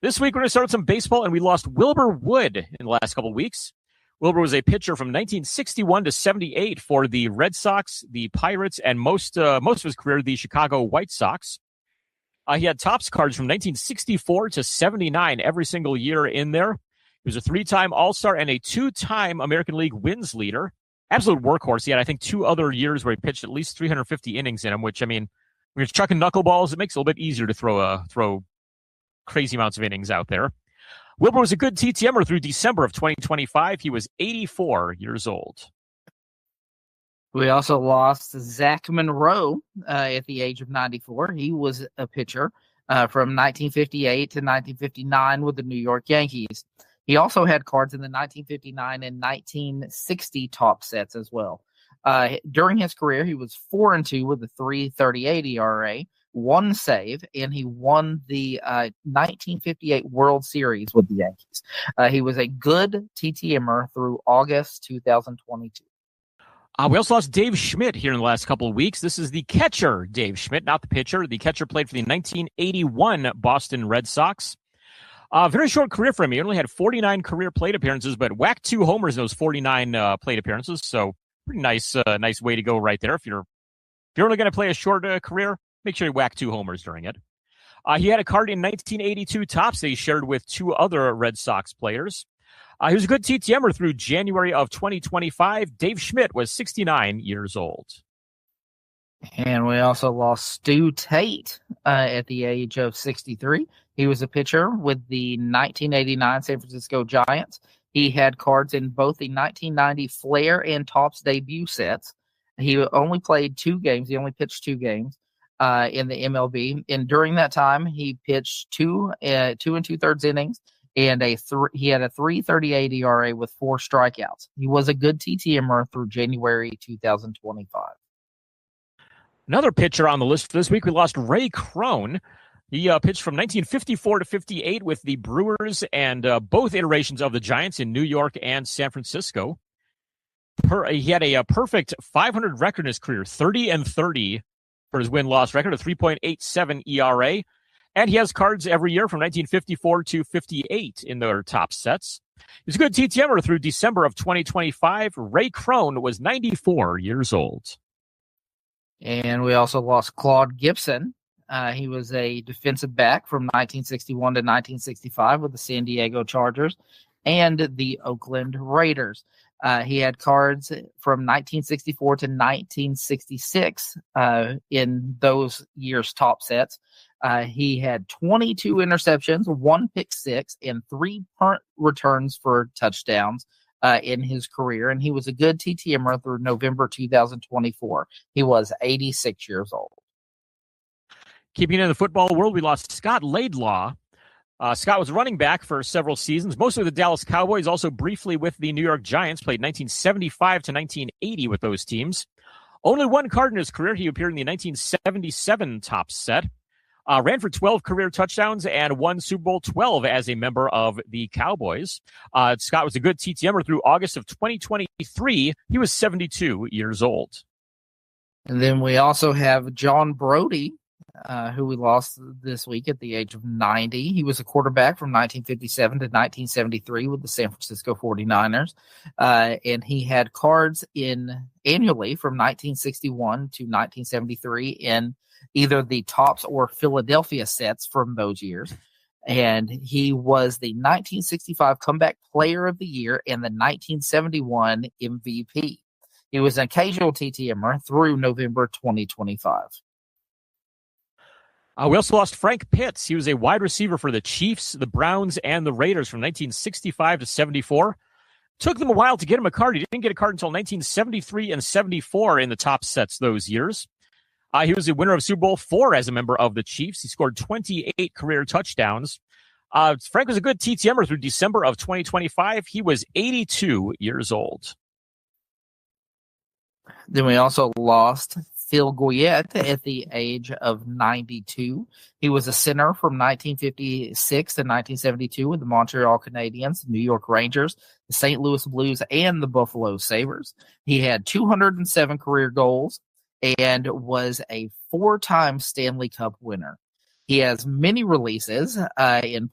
This week, we're going to start with some baseball, and we lost Wilbur Wood in the last couple of weeks. Wilbur was a pitcher from 1961 to 78 for the Red Sox, the Pirates, and most of his career, the Chicago White Sox. He had Topps cards from 1964 to 79 every single year in there. He was a 3-time All-Star and a 2-time American League wins leader. Absolute workhorse. He had, I think, 2 other years where he pitched at least 350 innings in him, which, I mean, when you're chucking knuckleballs, it makes it a little bit easier to throw crazy amounts of innings out there. Wilbur was a good TTMer through December of 2025. He was 84 years old. We also lost Zach Monroe at the age of 94. He was a pitcher from 1958 to 1959 with the New York Yankees. He also had cards in the 1959 and 1960 top sets as well. During his career, he was 4-2 with a 3.38 ERA, 1 save, and he won the 1958 World Series with the Yankees. He was a good TTMer through August 2022. We also lost Dave Schmidt here in the last couple of weeks. This is the catcher, Dave Schmidt, not the pitcher. The catcher played for the 1981 Boston Red Sox. Very short career for him. He only had 49 career plate appearances, but whacked 2 homers in those 49 plate appearances. So pretty nice way to go right there if you're If you're only going to play a short career, make sure you whack 2 homers during it. He had a card in 1982 Topps that he shared with 2 other Red Sox players. He was a good TTMer through January of 2025. Dave Schmidt was 69 years old. And we also lost Stu Tate at the age of 63. He was a pitcher with the 1989 San Francisco Giants. He had cards in both the 1990 Flair and Topps debut sets. He only played 2 games. He only pitched 2 games in the MLB. And during that time, he pitched 2 2 2/3 innings, and he had a 3.38 ERA with 4 strikeouts. He was a good TTMer through January 2025. Another pitcher on the list for this week, we lost Ray Crone. He pitched from 1954 to 58 with the Brewers and both iterations of the Giants in New York and San Francisco. He had a perfect 500 record in his career, 30-30 for his win-loss record, a 3.87 ERA. And he has cards every year from 1954 to 58 in their top sets. He's a good TTMer through December of 2025. Ray Crone was 94 years old. And we also lost Claude Gibson. He was a defensive back from 1961 to 1965 with the San Diego Chargers and the Oakland Raiders. He had cards from 1964 to 1966 in those years' top sets. He had 22 interceptions, 1 pick six, and 3 punt returns for touchdowns in his career. And he was a good TTMer through November 2024. He was 86 years old. Keeping in the football world, we lost Scott Laidlaw. Scott was running back for several seasons, mostly with the Dallas Cowboys, also briefly with the New York Giants, played 1975 to 1980 with those teams. Only 1 card in his career. He appeared in the 1977 Topps set. Ran for 12 career touchdowns and won Super Bowl 12 as a member of the Cowboys. Scott was a good TTMer through August of 2023. He was 72 years old. And then we also have John Brody, who we lost this week at the age of 90. He was a quarterback from 1957 to 1973 with the San Francisco 49ers. And he had cards annually from 1961 to 1973 in either the Topps or Philadelphia sets from those years. And he was the 1965 Comeback Player of the Year and the 1971 MVP. He was an occasional TTMer through November 2025. We also lost Frank Pitts. He was a wide receiver for the Chiefs, the Browns, and the Raiders from 1965 to 74. Took them a while to get him a card. He didn't get a card until 1973 and 74 in the top sets those years. He was a winner of Super Bowl 4 as a member of the Chiefs. He scored 28 career touchdowns. Frank was a good TTMer through December of 2025. He was 82 years old. Then we also lost Phil Goyette at the age of 92. He was a center from 1956 to 1972 with the Montreal Canadiens, the New York Rangers, the St. Louis Blues, and the Buffalo Sabres. He had 207 career goals and was a 4-time Stanley Cup winner. He has many releases in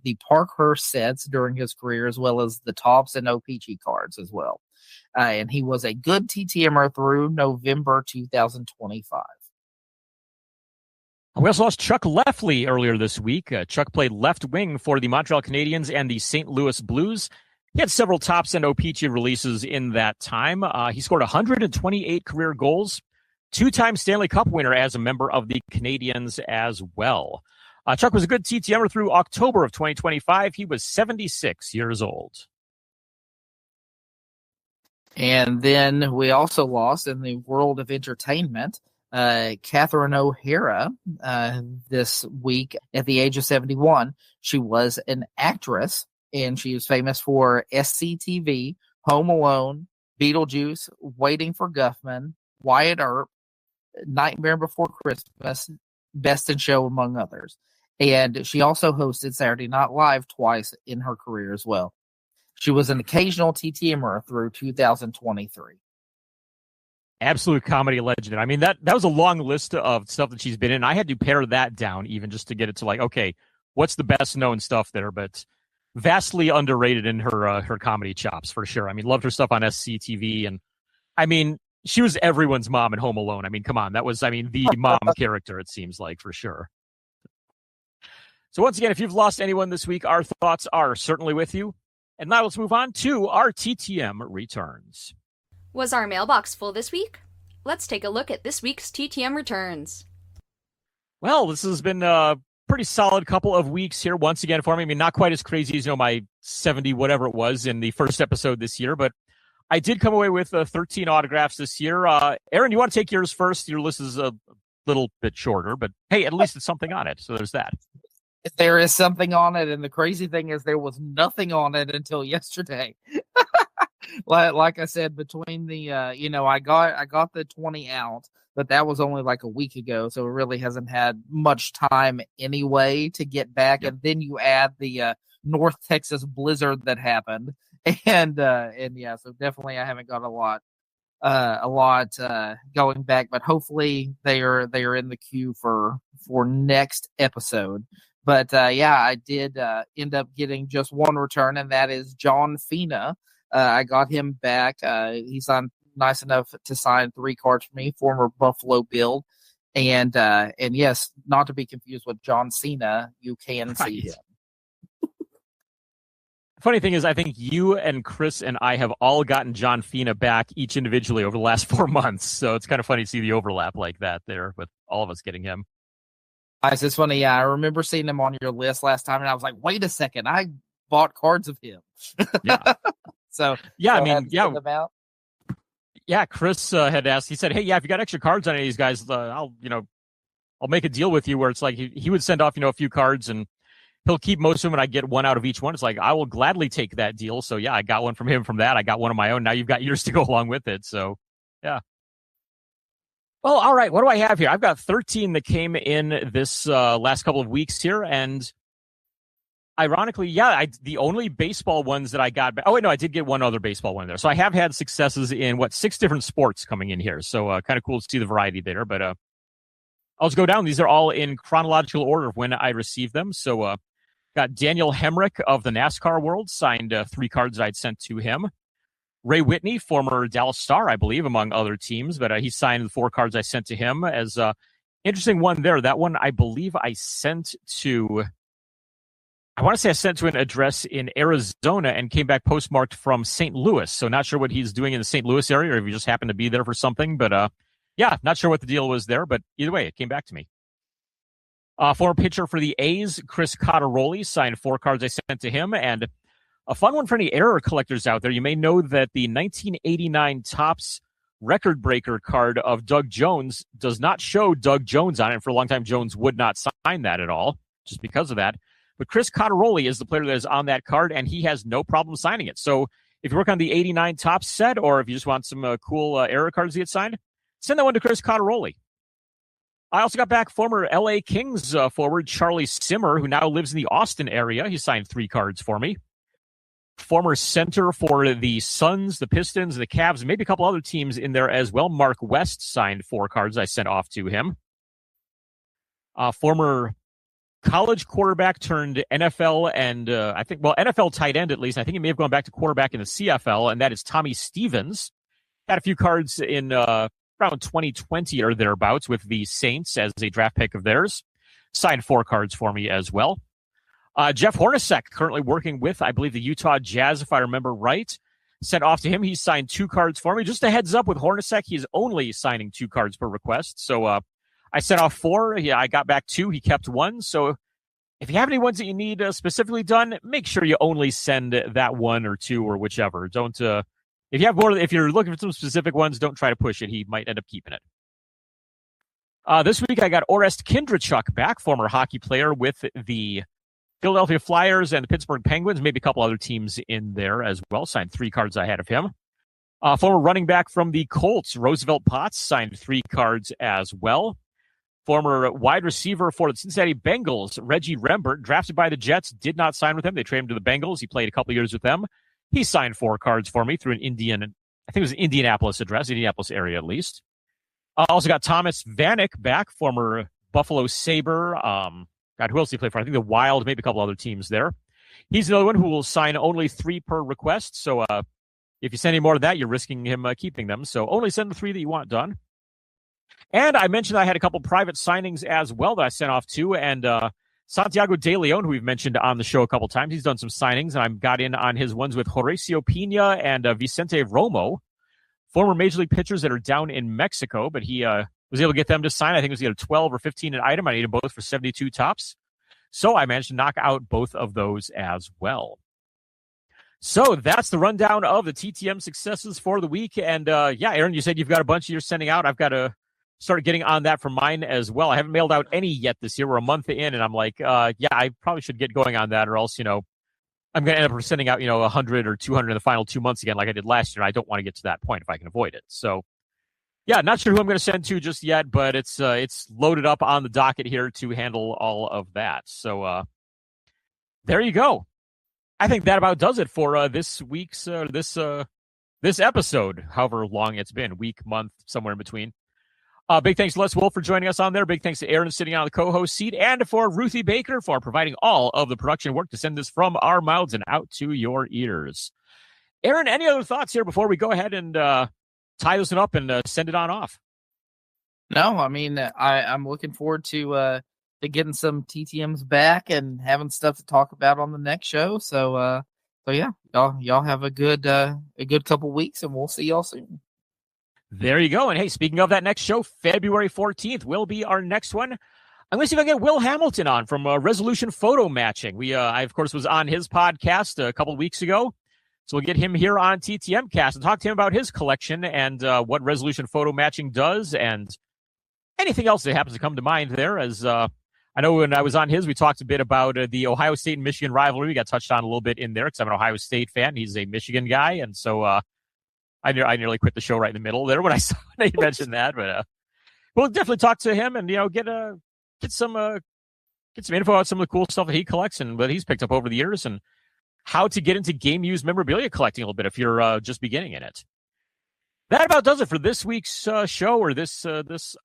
the Parkhurst sets during his career, as well as the Topps and OPG cards as well. And he was a good TTMer through November 2025. We also lost Chuck Lefley earlier this week. Chuck played left wing for the Montreal Canadiens and the St. Louis Blues. He had several Topps and OPG releases in that time. He scored 128 career goals, 2-time Stanley Cup winner as a member of the Canadiens as well. Chuck was a good TTMer through October of 2025. He was 76 years old. And then we also lost in the world of entertainment, Catherine O'Hara this week at the age of 71. She was an actress, and she was famous for SCTV, Home Alone, Beetlejuice, Waiting for Guffman, Wyatt Earp, Nightmare Before Christmas, Best in Show, among others. And she also hosted Saturday Night Live twice in her career as well. She was an occasional TTMer through 2023. Absolute comedy legend. I mean, that was a long list of stuff that she's been in. I had to pare that down even just to get it to like, okay, what's the best known stuff there? But vastly underrated in her comedy chops for sure. I mean, loved her stuff on SCTV, and I mean, She was everyone's mom in Home Alone. I mean, come on. That was, the mom character, it seems like, for sure. So once again, if you've lost anyone this week, our thoughts are certainly with you. And now let's move on to our TTM returns. Was our mailbox full this week? Let's take a look at this week's TTM returns. Well, this has been a pretty solid couple of weeks here once again for me. I mean, not quite as crazy as, my 70 whatever it was in the first episode this year, but I did come away with 13 autographs this year. Arron, you want to take yours first? Your list is a little bit shorter, but hey, at least it's something on it. So there's that. There is something on it, and the crazy thing is there was nothing on it until yesterday. like I said, between the I got the 20 out, but that was only like a week ago, so it really hasn't had much time anyway to get back. Yep. And then you add the North Texas blizzard that happened, and yeah, so definitely I haven't got a lot going back, but hopefully they are in the queue for next episode. But yeah, I did end up getting just one return, and that is John Fina. I got him back. He's nice enough to sign 3 cards for me, former Buffalo Bill. And yes, not to be confused with John Cena, you can see him. Funny thing is, I think you and Chris and I have all gotten John Fina back each individually over the last 4 months. So it's kind of funny to see the overlap like that there with all of us getting him. It's funny. Yeah, I remember seeing him on your list last time, and I was like, wait a second, I bought cards of him. Yeah. So yeah, yeah, Chris had asked. He said, "Hey, yeah, if you got extra cards on any of these guys, I'll make a deal with you where it's like he would send off a few cards and he'll keep most of them, and I get one out of each one. It's like I will gladly take that deal. So yeah, I got one from him from that. I got one of my own. Now you've got yours to go along with it. So yeah." Well, all right. What do I have here? I've got 13 that came in this last couple of weeks here, and ironically, yeah, the only baseball ones that I got back. Oh, wait, no, I did get one other baseball one there. So I have had successes in 6 different sports coming in here. So kind of cool to see the variety there. But I'll just go down. These are all in chronological order of when I received them. So got Daniel Hemrick of the NASCAR world, signed 3 cards I'd sent to him. Ray Whitney, former Dallas Star, I believe, among other teams, but he signed the 4 cards I sent to him. As interesting one there. That one I believe I sent to. I want to say I sent to an address in Arizona and came back postmarked from St. Louis. So not sure what he's doing in the St. Louis area or if he just happened to be there for something. But yeah, not sure what the deal was there. But either way, it came back to me. Former pitcher for the A's, Chris Cotteroli, signed 4 cards I sent to him. And a fun one for any error collectors out there. You may know that the 1989 Topps record breaker card of Doug Jones does not show Doug Jones on it. And for a long time, Jones would not sign that at all, just because of that. But Chris Cotteroli is the player that is on that card, and he has no problem signing it. So if you work on the 89 Topps set, or if you just want some cool error cards to get signed, send that one to Chris Cotteroli. I also got back former LA Kings forward Charlie Simmer, who now lives in the Austin area. He signed 3 cards for me. Former center for the Suns, the Pistons, the Cavs, and maybe a couple other teams in there as well. Mark West signed 4 cards I sent off to him. Former college quarterback turned NFL and NFL tight end at least. I think he may have gone back to quarterback in the CFL, and that is Tommy Stevens. Had a few cards in around 2020 or thereabouts with the Saints as a draft pick of theirs. Signed 4 cards for me as well. Jeff Hornacek, currently working with, I believe, the Utah Jazz, if I remember right. Sent off to him. He signed 2 cards for me. Just a heads up with Hornacek, he's only signing 2 cards per request. So I sent off 4. Yeah, I got back 2. He kept 1. So if you have any ones that you need specifically done, make sure you only send that 1 or 2 or whichever. Don't if you have more, if you're looking for some specific ones, don't try to push it. He might end up keeping it. This week I got Orest Kindrachuk back, former hockey player with the Philadelphia Flyers and the Pittsburgh Penguins, maybe a couple other teams in there as well. Signed 3 cards I had of him. Former running back from the Colts, Roosevelt Potts, signed 3 cards as well. Former wide receiver for the Cincinnati Bengals, Reggie Rembert, drafted by the Jets, did not sign with him. They traded him to the Bengals. He played a couple years with them. He signed 4 cards for me through I think it was an Indianapolis address, Indianapolis area at least. Also got Thomas Vanek back, former Buffalo Sabre. God, who else did he play for? I think the Wild, maybe a couple other teams there. He's another one who will sign only 3 per request. So if you send any more of that, you're risking him keeping them. So only send the 3 that you want done. And I mentioned I had a couple private signings as well that I sent off to. And Santiago De Leon, who we've mentioned on the show a couple times, he's done some signings. And I got in on his ones with Horacio Pena and Vicente Romo, former Major League pitchers that are down in Mexico. But he was able to get them to sign. I think it was either 12 or 15 an item. I needed both for 72 tops. So I managed to knock out both of those as well. So that's the rundown of the TTM successes for the week. And yeah, Aaron, you said you've got a bunch you're sending out. I've got to start getting on that for mine as well. I haven't mailed out any yet this year. We're a month in, and I'm like, yeah, I probably should get going on that, or else, I'm going to end up sending out, 100 or 200 in the final 2 months again, like I did last year. And I don't want to get to that point if I can avoid it. So yeah, not sure who I'm going to send to just yet, but it's loaded up on the docket here to handle all of that. So there you go. I think that about does it for this week's this episode, however long it's been, week, month, somewhere in between. Big thanks to Les Wolff for joining us on there. Big thanks to Aaron sitting on the co-host seat, and for Ruthie Baker for providing all of the production work to send this from our mouths and out to your ears. Aaron, any other thoughts here before we go ahead and tie this one up and send it on off? No, I mean, I'm looking forward to getting some TTMs back and having stuff to talk about on the next show. So yeah, y'all have a good couple weeks, and we'll see y'all soon. There you go. And hey, speaking of that next show, February 14th will be our next one. I'm going to see if I can get Will Hamilton on from Resolution Photo Matching. I, of course, was on his podcast a couple of weeks ago. So we'll get him here on TTM Cast and talk to him about his collection and what Resolution Photo Matching does and anything else that happens to come to mind there. As I know when I was on his, we talked a bit about the Ohio State and Michigan rivalry. We got touched on a little bit in there because I'm an Ohio State fan. He's a Michigan guy. And so I nearly quit the show right in the middle there when I saw when you mentioned that. But we'll definitely talk to him and, get some info about some of the cool stuff that he collects and what he's picked up over the years and how to get into game-used memorabilia collecting a little bit if you're just beginning in it. That about does it for this week's show or this.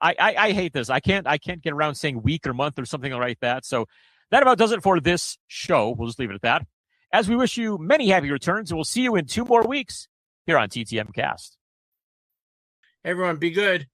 I hate this. I can't get around saying week or month or something like that. So that about does it for this show. We'll just leave it at that. As we wish you many happy returns, and we'll see you in 2 more weeks here on TTM Cast. Everyone, be good.